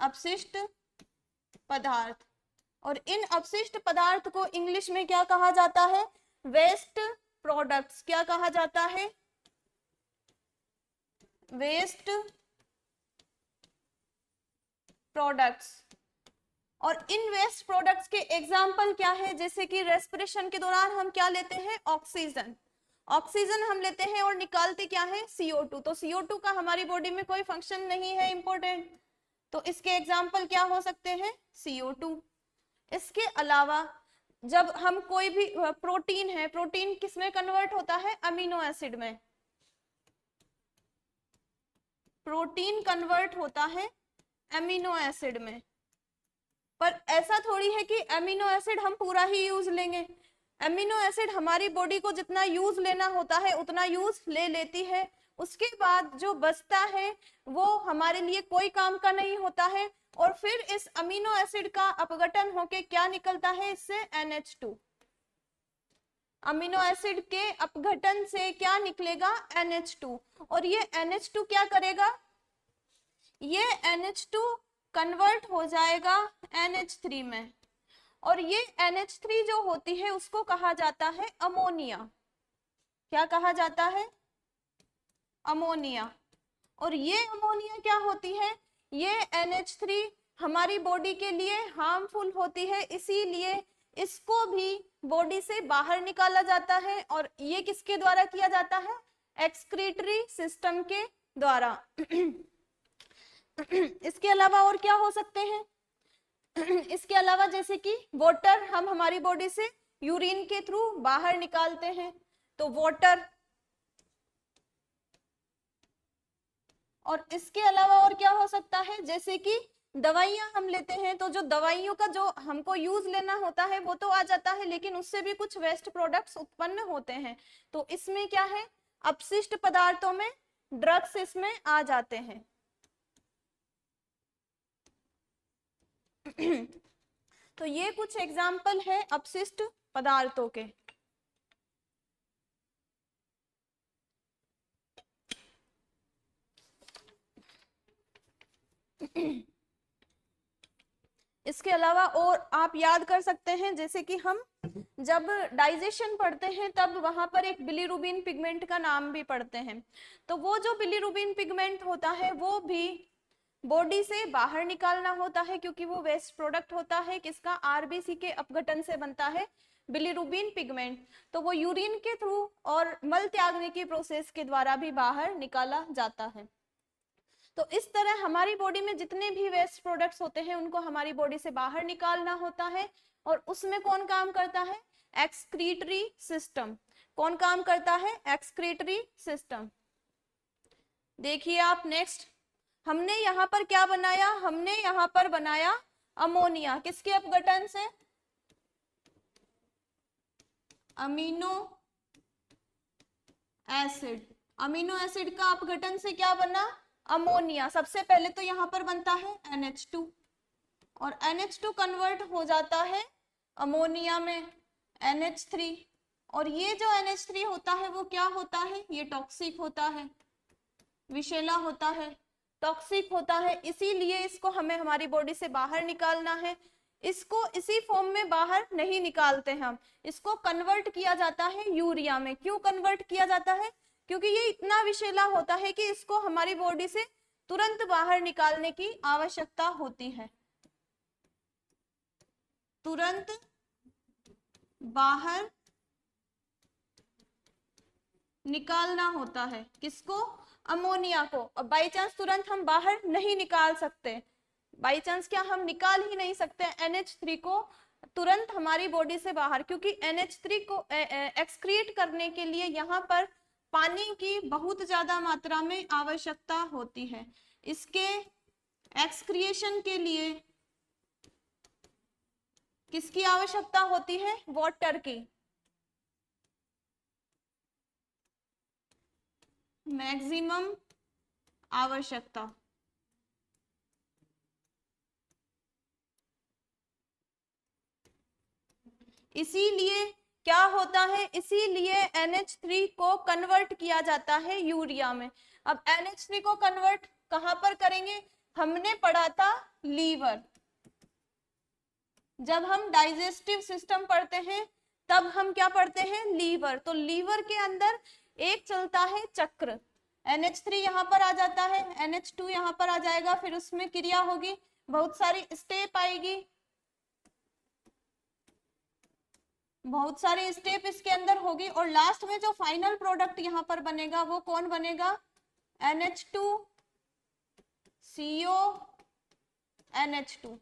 अपशिष्ट पदार्थ, और इन अपशिष्ट पदार्थ को इंग्लिश में क्या कहा जाता है? Waste products. क्या कहा जाता है? Waste products. और इन वेस्ट प्रोडक्ट्स के एग्जाम्पल क्या है? जैसे कि रेस्पिरेशन के दौरान हम क्या लेते हैं? ऑक्सीजन। ऑक्सीजन हम लेते हैं और निकालते क्या है? CO2। तो CO2 का हमारी बॉडी में कोई फंक्शन नहीं है इंपॉर्टेंट, तो इसके एग्जाम्पल क्या हो सकते हैं? CO2। इसके अलावा जब हम कोई भी प्रोटीन है, प्रोटीन किस में कन्वर्ट होता है? अमीनो एसिड में। प्रोटीन कन्वर्ट होता है अमीनो एसिड में, पर ऐसा थोड़ी है कि अमीनो एसिड हम पूरा ही यूज लेंगे। अमीनो एसिड हमारी बॉडी को जितना यूज लेना होता है उतना यूज ले लेती है, उसके बाद जो बचता है वो हमारे लिए कोई काम का नहीं होता है, और फिर इस अमीनो एसिड का अपघटन होके क्या निकलता है? इससे NH2। अमीनो एसिड के अपघटन से क्या निकलेगा? NH2। और ये NH2 क्या करेगा? ये NH2 कन्वर्ट हो जाएगा NH3 में, और ये NH3 जो होती है उसको कहा जाता है अमोनिया। क्या कहा जाता है? अमोनिया। और ये अमोनिया क्या होती है? ये NH3 हमारी बॉडी के लिए हार्मफुल होती है, इसीलिए इसको भी बॉडी से बाहर निकाला जाता है, और ये किसके द्वारा किया जाता है? एक्सक्रीटरी सिस्टम के द्वारा। इसके अलावा और क्या हो सकते हैं? इसके अलावा जैसे कि वाटर हम हमारी बॉडी से यूरिन के थ्रू बाहर निकालते हैं, तो वाटर। और इसके अलावा और क्या हो सकता है? जैसे कि दवाइयां हम लेते हैं, तो जो दवाइयों का जो हमको यूज लेना होता है वो तो आ जाता है, लेकिन उससे भी कुछ वेस्ट प्रोडक्ट्स उत्पन्न होते हैं, तो इसमें क्या है? अपशिष्ट पदार्थों में ड्रग्स इसमें आ जाते हैं। तो ये कुछ एग्जाम्पल है अपशिष्ट पदार्थों के। इसके अलावा और आप याद कर सकते हैं, जैसे कि हम जब डाइजेशन पढ़ते हैं तब वहां पर एक बिलीरुबिन पिगमेंट का नाम भी पढ़ते हैं। तो वो जो बिलीरुबिन पिगमेंट होता है वो भी बॉडी से बाहर निकालना होता है, क्योंकि वो वेस्ट प्रोडक्ट होता है किसका, आरबीसी के अपघटन से बनता है बिलीरुबिन पिगमेंट। तो वो यूरिन के थ्रू और मल त्यागने की प्रोसेस के द्वारा भी बाहर निकाला जाता है। तो इस तरह हमारी बॉडी में जितने भी वेस्ट प्रोडक्ट्स होते हैं उनको हमारी बॉडी से बाहर निकालना होता है। और उसमें कौन काम करता है, एक्सक्रीटरी सिस्टम। कौन काम करता है, एक्सक्रीटरी सिस्टम। देखिए आप नेक्स्ट, हमने यहाँ पर क्या बनाया, हमने यहाँ पर बनाया अमोनिया, किसके अपघटन से, अमीनो एसिड। अमीनो एसिड का अपघटन से क्या बना, अमोनिया। सबसे पहले तो यहाँ पर बनता है NH2 और NH2 कन्वर्ट हो जाता है अमोनिया में NH3। और ये जो NH3 होता है वो क्या होता है, ये टॉक्सिक होता है, विषैला होता है, टॉक्सिक होता है, इसीलिए इसको हमें हमारी बॉडी से बाहर निकालना है। इसको इसी फॉर्म में बाहर नहीं निकालते हम, इसको कन्वर्ट किया जाता है यूरिया में। क्यों कन्वर्ट किया जाता है, क्योंकि ये इतना विषैला होता है कि इसको हमारी बॉडी से तुरंत बाहर निकालने की आवश्यकता होती है, तुरंत बाहर निकालना होता है, किसको, अमोनिया को। अब बाई चांस तुरंत हम बाहर नहीं निकाल सकते, बाई चांस क्या हम निकाल ही नहीं सकते NH3 को तुरंत हमारी बॉडी से बाहर, क्योंकि NH3 को एक्सक्रीट करने के लिए यहाँ पर पानी की बहुत ज्यादा मात्रा में आवश्यकता होती है। इसके एक्सक्रिएशन के लिए किसकी आवश्यकता होती है, वाटर की, मैक्सिमम आवश्यकता। इसीलिए क्या होता है, इसीलिए NH3 को कन्वर्ट किया जाता है यूरिया में। अब NH3 को कन्वर्ट कहां पर करेंगे, हमने पढ़ा था लीवर। जब हम डाइजेस्टिव सिस्टम पढ़ते हैं तब हम क्या पढ़ते हैं, लीवर। तो लीवर के अंदर एक चलता है चक्र, NH3 यहाँ पर आ जाता है, NH2 यहाँ पर आ जाएगा, फिर उसमें क्रिया होगी, बहुत सारी स्टेप आएगी, बहुत सारे स्टेप इसके अंदर होगी, और लास्ट में जो फाइनल प्रोडक्ट यहाँ पर बनेगा वो कौन बनेगा, NH2CO NH2।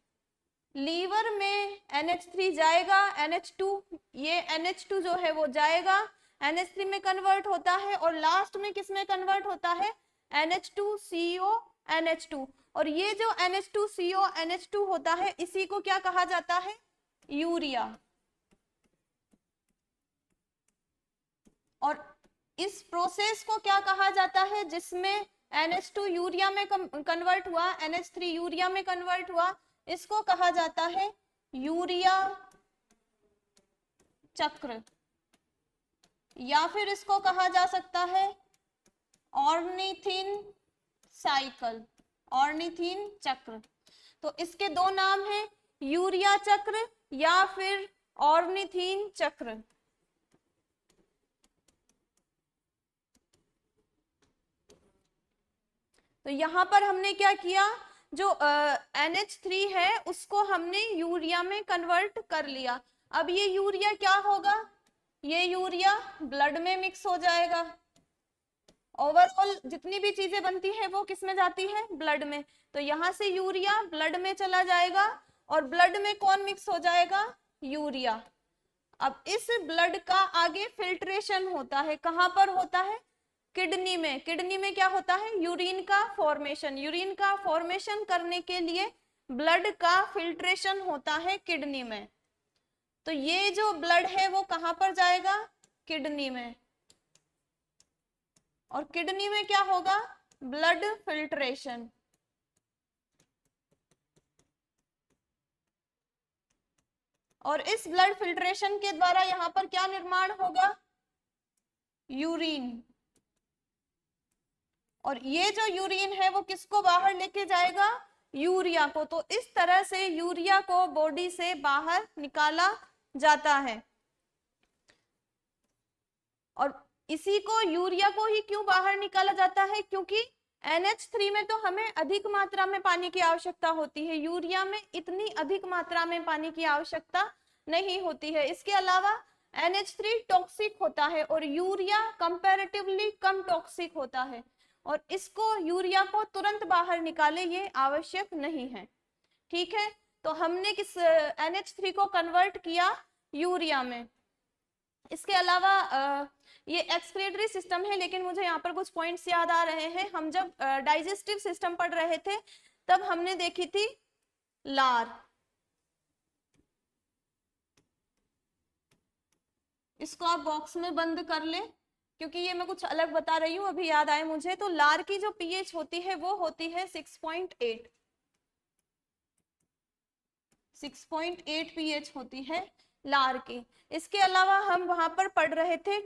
लीवर में NH3 जाएगा, NH2, ये NH2 जो है वो जाएगा, NH3 में कन्वर्ट होता है, और लास्ट में किस में कन्वर्ट होता है, NH2CO NH2। और ये जो NH2CO NH2 होता है इसी को क्या कहा जाता है, यूरिया। और इस प्रोसेस को क्या कहा जाता है, जिसमें NH2 यूरिया में कन्वर्ट हुआ, NH3 यूरिया में कन्वर्ट हुआ, इसको कहा जाता है यूरिया चक्र, या फिर इसको कहा जा सकता है ऑर्निथिन साइकिल, ऑर्निथिन चक्र। तो इसके दो नाम हैं, यूरिया चक्र या फिर ऑर्निथिन चक्र। तो यहाँ पर हमने क्या किया, जो NH3 है उसको हमने यूरिया में कन्वर्ट कर लिया। अब ये यूरिया क्या होगा, ये यूरिया ब्लड में मिक्स हो जाएगा। ओवरऑल जितनी भी चीजें बनती है वो किस में जाती है, ब्लड में। तो यहाँ से यूरिया ब्लड में चला जाएगा, और ब्लड में कौन मिक्स हो जाएगा, यूरिया। अब इस ब्लड का आगे फिल्ट्रेशन होता है, कहां पर होता है, किडनी में। किडनी में क्या होता है, यूरिन का फॉर्मेशन। यूरिन का फॉर्मेशन करने के लिए ब्लड का फिल्ट्रेशन होता है किडनी में। तो ये जो ब्लड है वो कहां पर जाएगा, किडनी में। और किडनी में क्या होगा, ब्लड फिल्ट्रेशन। और इस ब्लड फिल्ट्रेशन के द्वारा यहां पर क्या निर्माण होगा, यूरिन। और ये जो यूरिन है वो किसको बाहर लेके जाएगा, यूरिया को। तो इस तरह से यूरिया को बॉडी से बाहर निकाला जाता है। और इसी को यूरिया को ही क्यों बाहर निकाला जाता है, क्योंकि NH3 में तो हमें अधिक मात्रा में पानी की आवश्यकता होती है, यूरिया में इतनी अधिक मात्रा में पानी की आवश्यकता नहीं होती है। इसके अलावा NH3 टॉक्सिक होता है और यूरिया कंपैरेटिवली कम टॉक्सिक होता है, और इसको यूरिया को तुरंत बाहर निकाले ये आवश्यक नहीं है। ठीक है, तो हमने किस NH3 को कन्वर्ट किया यूरिया में। इसके अलावा ये एक्सक्रीटरी सिस्टम है, लेकिन मुझे यहाँ पर कुछ पॉइंट्स याद आ रहे हैं। हम जब डाइजेस्टिव सिस्टम पढ़ रहे थे तब हमने देखी थी लार। इसको आप बॉक्स में बंद कर ले, क्योंकि ये मैं कुछ अलग बता रही हूँ, अभी याद आए मुझे। तो लार की जो पीएच होती है वो होती है 6.8 पीएच होती है लार की। इसके अलावा हम वहां पर पढ़ रहे थे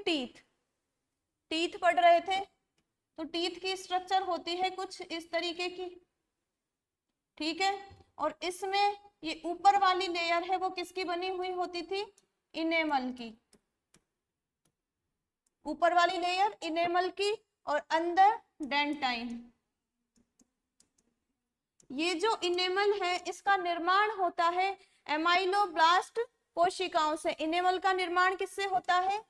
टीथ पढ़ रहे थे। तो टीथ की स्ट्रक्चर होती है कुछ इस तरीके की, ठीक है। और इसमें ये ऊपर वाली लेयर है वो किसकी बनी हुई होती थी, इनेमल की। ऊपर वाली लेयर इनेमल की और अंदर डेंटाइन। ये जो इनेमल है इसका निर्माण होता है एमाइलोब्लास्ट कोशिकाओं से। इनेमल का निर्माण किससे होता है,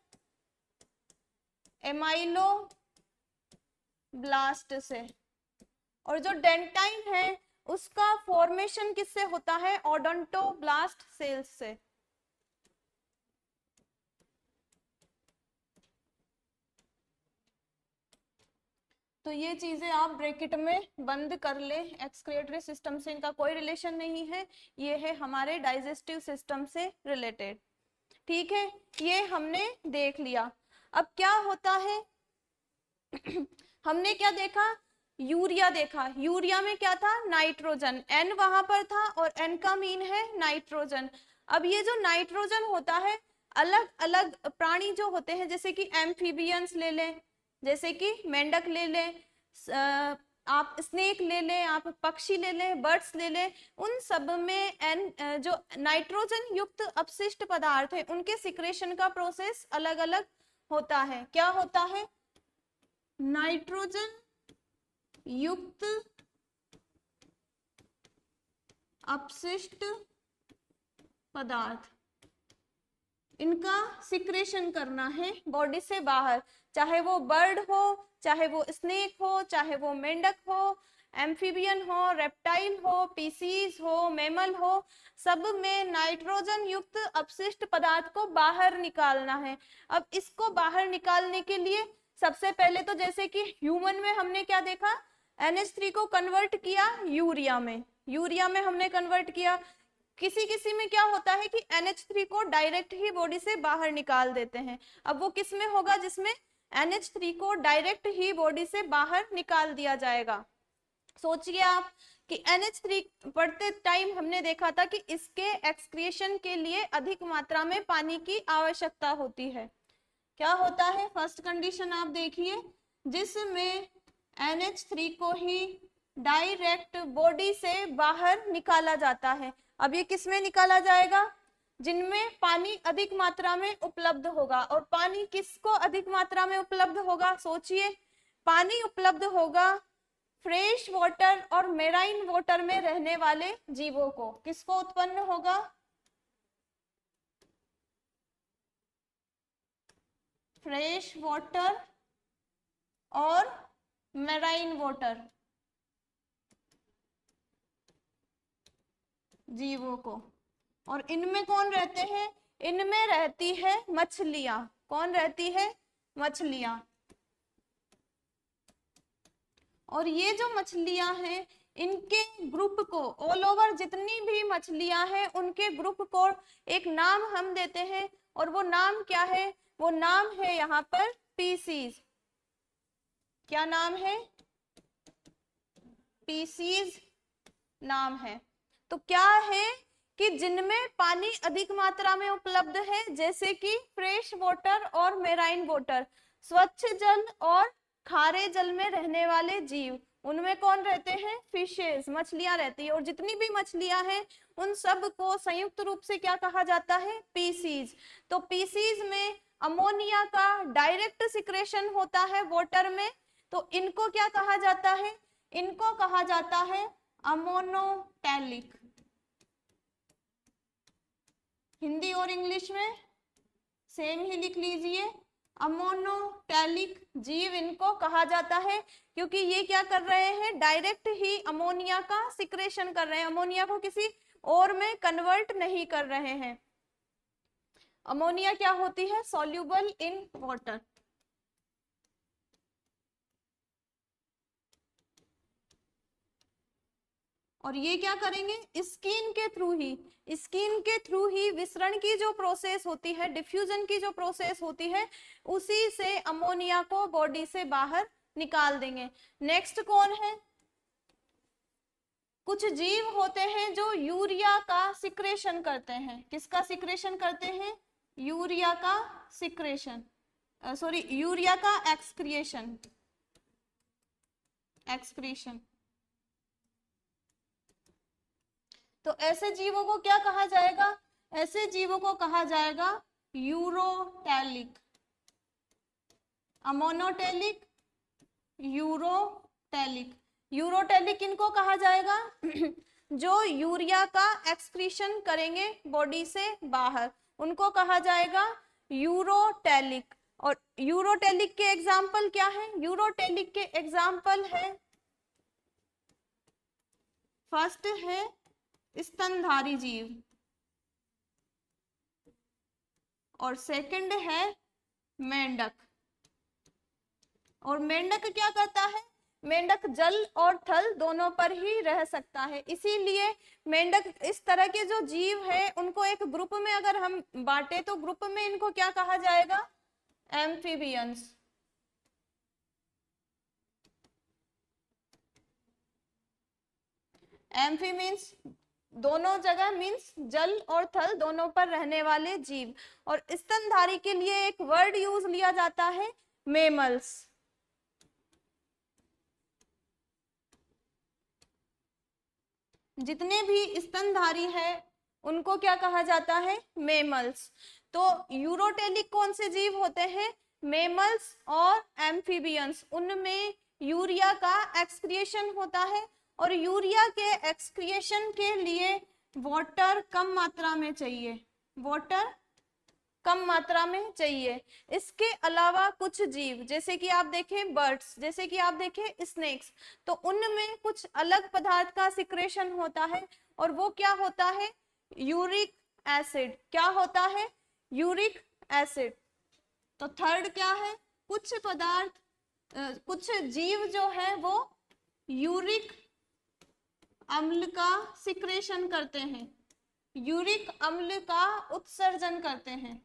एमाइलोब्लास्ट से। और जो डेंटाइन है उसका फॉर्मेशन किससे होता है, ओडोंटोब्लास्ट सेल्स से। तो ये चीजें आप ब्रैकेट में बंद कर ले, एक्सक्रीटरी सिस्टम से इनका कोई रिलेशन नहीं है, ये है हमारे डाइजेस्टिव सिस्टम से रिलेटेड। ठीक है, ये हमने देख लिया। अब क्या होता है हमने क्या देखा, यूरिया देखा। यूरिया में क्या था, नाइट्रोजन, N वहां पर था और N का मीन है नाइट्रोजन। अब ये जो नाइट्रोजन होता है, अलग अलग प्राणी जो होते हैं, जैसे कि एम्फीबियंस ले लें, जैसे कि मेंढक ले लें, आप स्नेक ले लें, आप पक्षी ले लें, बर्ड्स ले लें, उन सब में जो नाइट्रोजन युक्त अपशिष्ट पदार्थ है उनके सिक्रेशन का प्रोसेस अलग अलग होता है। क्या होता है, नाइट्रोजन युक्त अपशिष्ट पदार्थ, इनका सिक्रेशन करना है बॉडी से बाहर, चाहे वो बर्ड हो, चाहे वो स्नेक हो, चाहे वो मेंढक हो, एम्फीबियन हो, रेप्टाइल हो, पीसीज हो, मैमल हो, सब में नाइट्रोजन युक्त अपशिष्ट पदार्थ को बाहर निकालना है। अब इसको बाहर निकालने के लिए सबसे पहले तो जैसे कि ह्यूमन में हमने क्या देखा, NH3 को कन्वर्ट किया यूरिया में हमने कन्वर्ट किया। किसी किसी में क्या होता है कि NH3 को डायरेक्ट ही बॉडी से बाहर निकाल देते हैं। अब वो किस में होगा, जिसमें NH3 को डायरेक्ट ही बॉडी से बाहर निकाल दिया जाएगा। सोचिए आप कि NH3 पढ़ते टाइम हमने देखा था कि इसके एक्सक्रिएशन के लिए अधिक मात्रा में पानी की आवश्यकता होती है। क्या होता है, फर्स्ट कंडीशन आप देखिए, जिसमें NH3 को ही डायरेक्ट बॉडी से बाहर निकाला जाता है। अब ये किस में निकाला जाएगा, जिनमें पानी अधिक मात्रा में उपलब्ध होगा। और पानी किसको अधिक मात्रा में उपलब्ध होगा, सोचिए, पानी उपलब्ध होगा फ्रेश वाटर और मेराइन वाटर में रहने वाले जीवों को। किसको उत्पन्न होगा, फ्रेश वाटर और मेराइन वाटर जीवों को। और इनमें कौन रहते हैं, इनमें रहती है मछलियां। कौन रहती है, मछलियां। और ये जो मछलियां हैं, इनके ग्रुप को, ऑल ओवर जितनी भी मछलियां हैं उनके ग्रुप को एक नाम हम देते हैं, और वो नाम क्या है, वो नाम है यहाँ पर पीसीज। क्या नाम है, पीसीज नाम है। तो क्या है कि जिनमें पानी अधिक मात्रा में उपलब्ध है, जैसे कि फ्रेश वाटर और मेराइन वाटर, स्वच्छ जल और खारे जल में रहने वाले जीव, उनमें कौन रहते हैं, फिशेस, मछलियां रहती है। और जितनी भी मछलियां हैं उन सब को संयुक्त रूप से क्या कहा जाता है, पीसीज। तो पीसीज में अमोनिया का डायरेक्ट सिक्रेशन होता है वाटर में, तो इनको क्या कहा जाता है, इनको कहा जाता है अमोनोटैलिक। हिंदी और इंग्लिश में सेम ही लिख लीजिए, अमोनोटैलिक जीव इनको कहा जाता है, क्योंकि ये क्या कर रहे हैं, डायरेक्ट ही अमोनिया का सिक्रेशन कर रहे हैं, अमोनिया को किसी और में कन्वर्ट नहीं कर रहे हैं। अमोनिया क्या होती है, सॉल्यूबल इन वाटर। और ये क्या करेंगे, स्किन के थ्रू ही विसरण की जो प्रोसेस होती है, डिफ्यूजन की जो प्रोसेस होती है, उसी से अमोनिया को बॉडी से बाहर निकाल देंगे। नेक्स्ट कौन है, कुछ जीव होते हैं जो यूरिया का सिक्रेशन करते हैं। किसका सिक्रेशन करते हैं, यूरिया का सिक्रेशन, सॉरी यूरिया का एक्सक्रिएशन, एक्सक्रीशन। तो ऐसे जीवों को क्या कहा जाएगा, ऐसे जीवों को कहा जाएगा यूरोटैलिक, अमोनोटैलिक, यूरोटैलिक। यूरोटैलिक इनको कहा जाएगा जो यूरिया का एक्सक्रीशन करेंगे बॉडी से बाहर, उनको कहा जाएगा यूरोटैलिक। और यूरोटैलिक के एग्जाम्पल क्या है, यूरोटैलिक के एग्जाम्पल है, फर्स्ट है स्तनधारी जीव, और सेकंड है मेंढक। और मेंढक क्या करता है, मेंढक जल और थल दोनों पर ही रह सकता है, इसीलिए मेंढक, इस तरह के जो जीव है उनको एक ग्रुप में अगर हम बांटे तो ग्रुप में इनको क्या कहा जाएगा, एम्फीबियंस। एम्फी मीन्स दोनों जगह, मीन्स जल और थल दोनों पर रहने वाले जीव। और स्तनधारी के लिए एक वर्ड यूज लिया जाता है, मेमल्स। जितने भी स्तनधारी है उनको क्या कहा जाता है, मेमल्स। तो यूरोटेलिक कौन से जीव होते हैं, मेमल्स और एम्फीबियंस, उनमें यूरिया का एक्सक्रिएशन होता है, और यूरिया के एक्सक्रिएशन के लिए वाटर कम मात्रा में चाहिए, वाटर कम मात्रा में चाहिए। इसके अलावा कुछ जीव, जैसे कि आप देखें बर्ड्स, जैसे कि आप देखें स्नेक्स, तो उनमें कुछ अलग पदार्थ का सिक्रेशन होता है, और वो क्या होता है, यूरिक एसिड। क्या होता है, यूरिक एसिड। तो थर्ड क्या है, कुछ पदार्थ, कुछ जीव जो है वो यूरिक अम्ल का सिक्रेशन करते हैं, यूरिक अम्ल का उत्सर्जन करते हैं।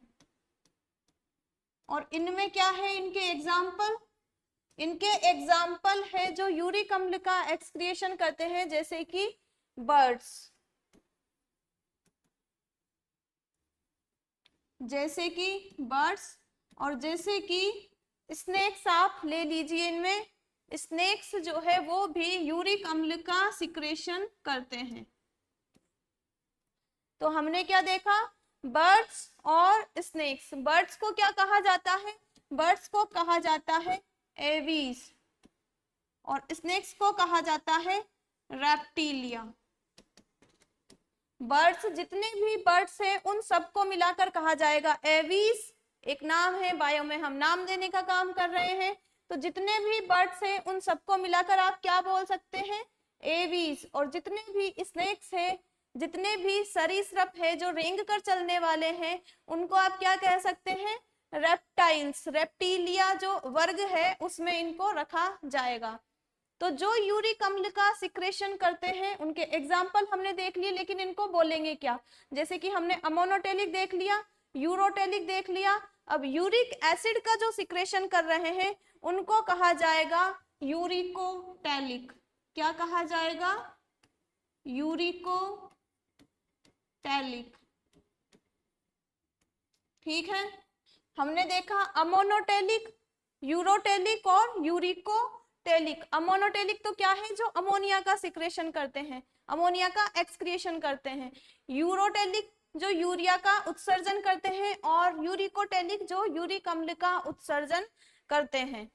और इनमें क्या है, इनके एग्जाम्पल, इनके एग्जाम्पल है जो यूरिक अम्ल का एक्सक्रिएशन करते हैं, जैसे कि बर्ड्स, जैसे कि बर्ड्स, और जैसे कि स्नेक्स आप ले लीजिए, इनमें स्नेक्स जो है वो भी यूरिक अम्ल का सिक्रेशन करते हैं। तो हमने क्या देखा, बर्ड्स और स्नेक्स। बर्ड्स को क्या कहा जाता है, बर्ड्स को कहा जाता है एवीज, और स्नेक्स को कहा जाता है रेप्टिलिया। बर्ड्स, जितने भी बर्ड्स हैं उन सबको मिलाकर कहा जाएगा एवीज। एक नाम है, बायो में हम नाम देने का काम कर रहे हैं, तो जितने भी बर्ड्स हैं उन सबको मिलाकर आप क्या बोल सकते हैं, एवीज। और जितने भी स्नेक्स हैं, जितने भी सरीसृप है जो रेंग कर चलने वाले हैं, उनको आप क्या कह सकते हैं, रेप्टाइल्स। रेप्टिलिया जो वर्ग है उसमें इनको रखा जाएगा। तो जो यूरिक अम्ल का सिक्रेशन करते हैं उनके एग्जाम्पल हमने देख लिए, लेकिन इनको बोलेंगे क्या, जैसे कि हमने अमोनोटेलिक देख लिया, यूरोटेलिक देख लिया, अब यूरिक एसिड का जो सिक्रेशन कर रहे हैं उनको कहा जाएगा यूरिकोटैलिक। क्या कहा जाएगा, यूरिकोटैलिक। ठीक है, हमने देखा अमोनोटेलिक, यूरोटेलिक और यूरिकोटेलिक। अमोनोटेलिक तो क्या है, जो अमोनिया का सिक्रेशन करते हैं, अमोनिया का एक्सक्रिएशन करते हैं। यूरोटेलिक जो यूरिया का उत्सर्जन करते हैं और यूरिकोटेलिक जो यूरिक अम्ल का उत्सर्जन करते हैं।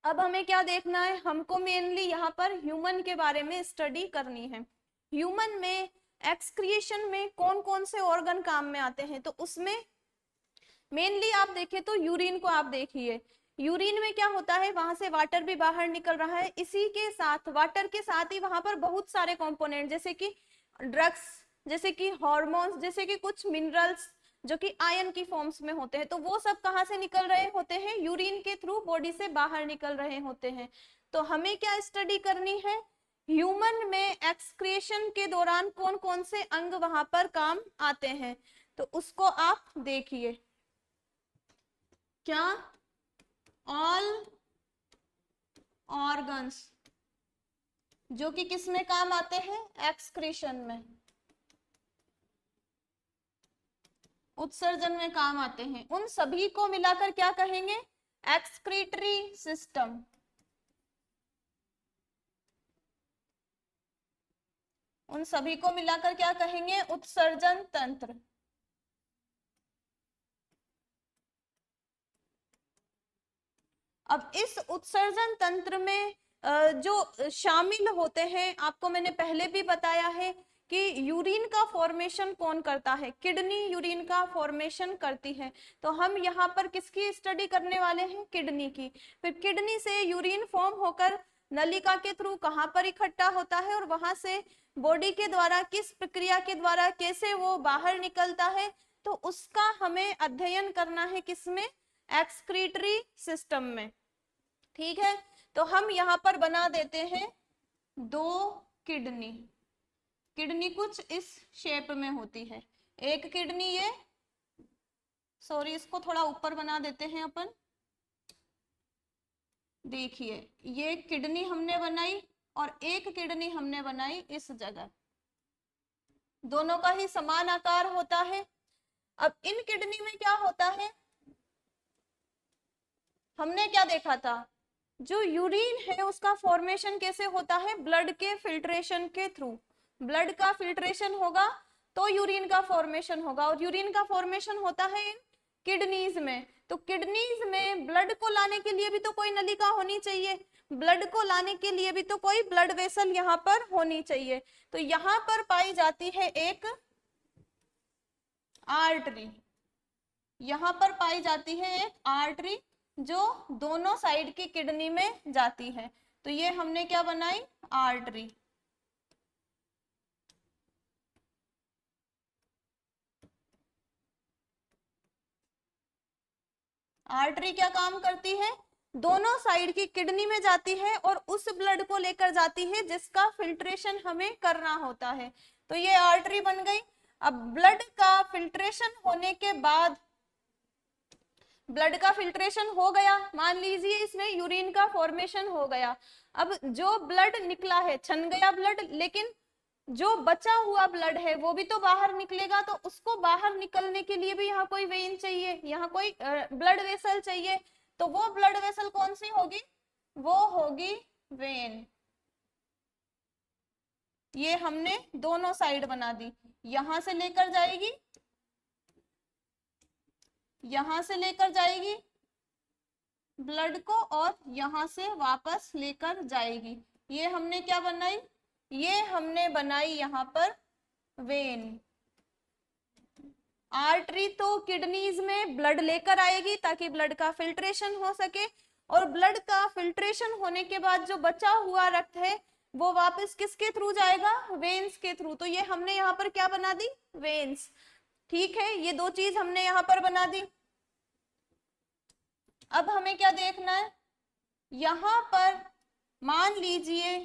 अब हमें क्या देखना है, हमको मेनली यहाँ पर ह्यूमन के बारे में स्टडी करनी है। ह्यूमन में एक्सक्रिएशन में कौन कौन से ऑर्गन काम में आते हैं, तो उसमें मेनली आप देखें तो यूरिन को आप देखिए, यूरिन में क्या होता है, वहां से वाटर भी बाहर निकल रहा है, इसी के साथ वाटर के साथ ही वहां पर बहुत सारे कंपोनेंट जैसे कि ड्रग्स, जैसे कि हार्मोन्स, जैसे कि कुछ मिनरल्स जो कि आयन की फॉर्म्स में होते हैं, तो वो सब कहाँ से निकल रहे होते हैं, यूरिन के थ्रू बॉडी से बाहर निकल रहे होते हैं। तो हमें क्या स्टडी करनी है, ह्यूमन में एक्सक्रिएशन के दौरान कौन कौन से अंग वहां पर काम आते हैं, तो उसको आप देखिए। क्या ऑल ऑर्गन्स जो कि किस में काम आते हैं, एक्सक्रीशन में, उत्सर्जन में काम आते हैं, उन सभी को मिलाकर क्या कहेंगे, एक्सक्रीटरी सिस्टम। उन सभी को मिलाकर क्या कहेंगे, उत्सर्जन तंत्र। अब इस उत्सर्जन तंत्र में जो शामिल होते हैं, आपको मैंने पहले भी बताया है कि यूरिन का फॉर्मेशन कौन करता है, किडनी यूरिन का फॉर्मेशन करती है। तो हम यहाँ पर किसकी स्टडी करने वाले हैं, किडनी की। फिर किडनी से यूरिन फॉर्म होकर नलिका के थ्रू कहाँ पर इकट्ठा होता है और वहां से बॉडी के द्वारा किस प्रक्रिया के द्वारा कैसे वो बाहर निकलता है, तो उसका हमें अध्ययन करना है किसमें, एक्सक्रीटरी सिस्टम में। ठीक है, तो हम यहाँ पर बना देते हैं दो किडनी। किडनी कुछ इस शेप में होती है, एक किडनी ये, सॉरी इसको थोड़ा ऊपर बना देते हैं अपन। देखिए ये किडनी हमने बनाई और एक किडनी हमने बनाई इस जगह, दोनों का ही समान आकार होता है। अब इन किडनी में क्या होता है, हमने क्या देखा था, जो यूरिन है उसका फॉर्मेशन कैसे होता है, ब्लड के फिल्ट्रेशन के थ्रू। ब्लड का फिल्ट्रेशन होगा तो यूरिन का फॉर्मेशन होगा, और यूरिन का फॉर्मेशन होता है इन किडनीज में। तो किडनीज में ब्लड को लाने के लिए भी तो कोई नलिका होनी चाहिए, ब्लड को लाने के लिए भी तो कोई ब्लड वेसल यहाँ पर होनी चाहिए। तो यहाँ पर पाई जाती है एक आर्टरी, यहाँ पर पाई जाती है एक आर्टरी जो दोनों साइड की किडनी में जाती है। तो ये हमने क्या बनाई, आर्टरी। आर्टरी क्या काम करती है, दोनों साइड की किडनी में जाती है और उस ब्लड को लेकर जाती है जिसका फिल्ट्रेशन हमें करना होता है। तो ये आर्टरी बन गई। अब ब्लड का फिल्ट्रेशन होने के बाद, ब्लड का फिल्ट्रेशन हो गया, मान लीजिए इसमें यूरिन का फॉर्मेशन हो गया। अब जो ब्लड निकला है, छन गया ब्लड, लेकिन जो बचा हुआ ब्लड है वो भी तो बाहर निकलेगा, तो उसको बाहर निकलने के लिए भी यहाँ कोई वेन चाहिए, यहाँ कोई ब्लड वेसल चाहिए। तो वो ब्लड वेसल कौन सी होगी, वो होगी वेन। ये हमने दोनों साइड बना दी, यहां से लेकर जाएगी, यहां से लेकर जाएगी ब्लड को और यहां से वापस लेकर जाएगी। ये हमने क्या बनाई, ये हमने बनाई यहाँ पर वेन। आर्टरी तो किडनीज में ब्लड लेकर आएगी ताकि ब्लड का फिल्ट्रेशन हो सके, और ब्लड का फिल्ट्रेशन होने के बाद जो बचा हुआ रक्त है वो वापस किसके थ्रू जाएगा, वेन्स के थ्रू। तो ये हमने यहाँ पर क्या बना दी, वेन्स। ठीक है, ये दो चीज हमने यहाँ पर बना दी। अब हमें क्या देखना है, यहां पर मान लीजिए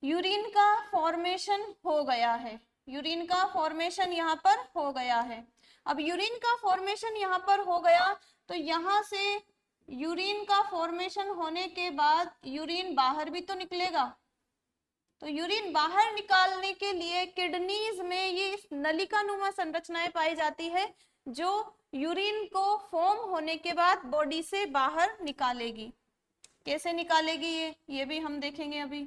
यूरिन का फॉर्मेशन हो गया है, यूरिन का फॉर्मेशन यहाँ पर हो गया है। अब यूरिन का फॉर्मेशन यहाँ पर हो गया, तो यहाँ से यूरिन का फॉर्मेशन होने के बाद यूरिन बाहर भी तो निकलेगा, तो यूरिन बाहर निकालने के लिए किडनीज में ये नलिकानुमा संरचनाएं पाई जाती है जो यूरिन को फॉर्म होने के बाद बॉडी से बाहर निकालेगी। कैसे निकालेगी ये भी हम देखेंगे अभी।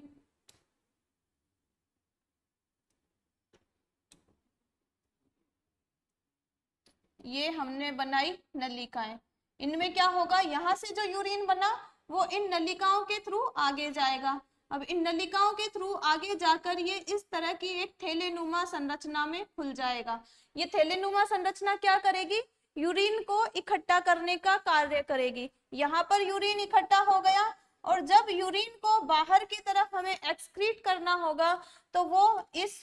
ये हमने बनाई नलिकाएं, इनमें क्या होगा, यहाँ से जो यूरिन बना वो इन नलिकाओं के थ्रू आगे जाएगा। अब इन नलिकाओं के थ्रू आगे जाकर ये इस तरह की एक थैलेनुमा संरचना में खुल जाएगा। ये थैलेनुमा संरचना क्या करेगी, यूरिन को इकट्ठा करने का कार्य करेगी। यहाँ पर यूरिन इकट्ठा हो गया और जब यूरिन को बाहर की तरफ हमें एक्सक्रीट करना होगा तो वो इस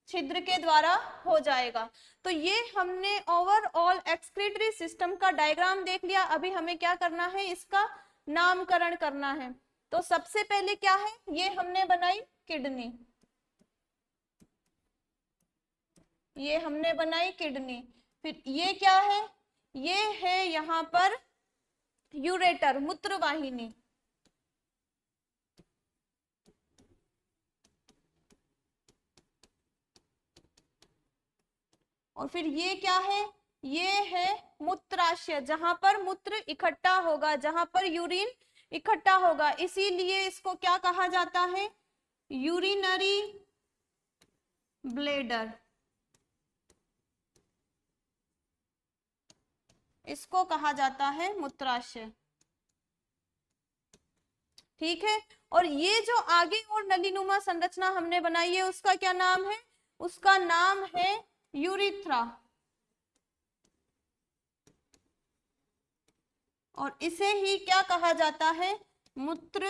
छिद्र के द्वारा हो जाएगा। तो ये हमने ओवरऑल एक्सक्रीटरी सिस्टम का डायग्राम देख लिया। अभी हमें क्या करना है, इसका नामकरण करना है। तो सबसे पहले क्या है, ये हमने बनाई किडनी, ये हमने बनाई किडनी। फिर ये क्या है, ये है यहाँ पर यूरेटर, मूत्रवाहिनी। और फिर ये क्या है, ये है मूत्राशय, जहां पर मूत्र इकट्ठा होगा, जहां पर यूरिन इकट्ठा होगा, इसीलिए इसको क्या कहा जाता है, यूरिनरी ब्लेडर, इसको कहा जाता है मूत्राशय। ठीक है, और ये जो आगे और नलीनुमा संरचना हमने बनाई है उसका क्या नाम है, उसका नाम है यूरिथ्रा, और इसे ही क्या कहा जाता है, मूत्र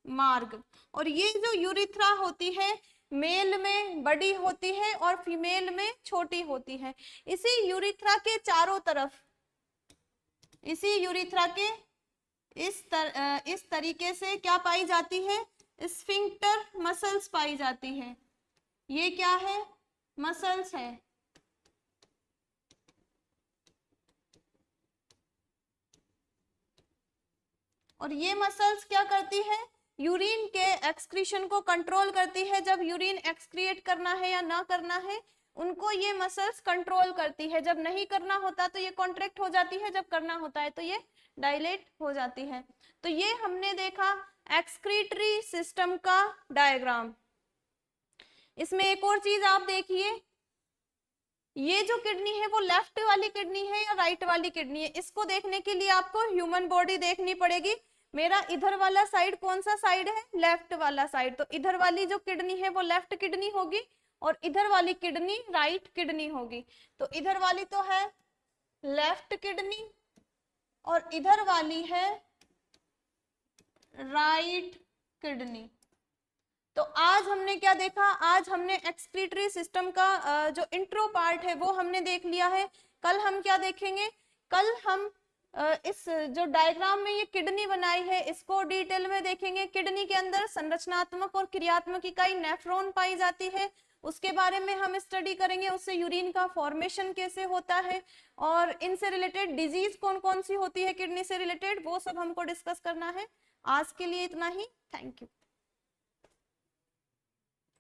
मार्ग। और ये जो यूरिथ्रा होती है मेल में बड़ी होती है और फीमेल में छोटी होती है। इसी यूरिथ्रा के चारों तरफ, इसी यूरिथ्रा के इस तरीके से क्या पाई जाती है, स्फिंक्टर मसल्स पाई जाती है। ये क्या है, मसल्स है। और ये मसल्स क्या करती है, यूरिन के एक्सक्रीशन को कंट्रोल करती है। जब यूरिन एक्सक्रिएट करना है या ना करना है उनको ये मसल्स कंट्रोल करती है। जब नहीं करना होता तो ये कॉन्ट्रैक्ट हो जाती है, जब करना होता है तो ये डायलेट हो जाती है। तो ये हमने देखा एक्सक्रीटरी सिस्टम का डायग्राम। इसमें एक और चीज आप देखिए, ये जो किडनी है वो लेफ्ट वाली किडनी है या राइट वाली किडनी है, इसको देखने के लिए आपको ह्यूमन बॉडी देखनी पड़ेगी। मेरा इधर वाला साइड कौन सा साइड है, लेफ्ट वाला साइड, तो इधर वाली जो किडनी है वो लेफ्ट किडनी होगी और इधर वाली किडनी राइट किडनी होगी। तो इधर वाली तो है लेफ्ट किडनी और इधर वाली है राइट किडनी। तो आज हमने क्या देखा, आज हमने एक्सक्रीटरी सिस्टम का जो इंट्रो पार्ट है वो हमने देख लिया है। कल हम क्या देखेंगे, कल हम इस जो डायग्राम में ये किडनी बनाई है इसको डिटेल में देखेंगे। किडनी के अंदर संरचनात्मक और क्रियात्मक इकाई नेफ्रॉन पाई जाती है, उसके बारे में हम स्टडी करेंगे। उससे यूरिन का फॉर्मेशन कैसे होता है और इनसे रिलेटेड डिजीज कौन कौन सी होती है किडनी से रिलेटेड, वो सब हमको डिस्कस करना है। आज के लिए इतना ही, थैंक यू।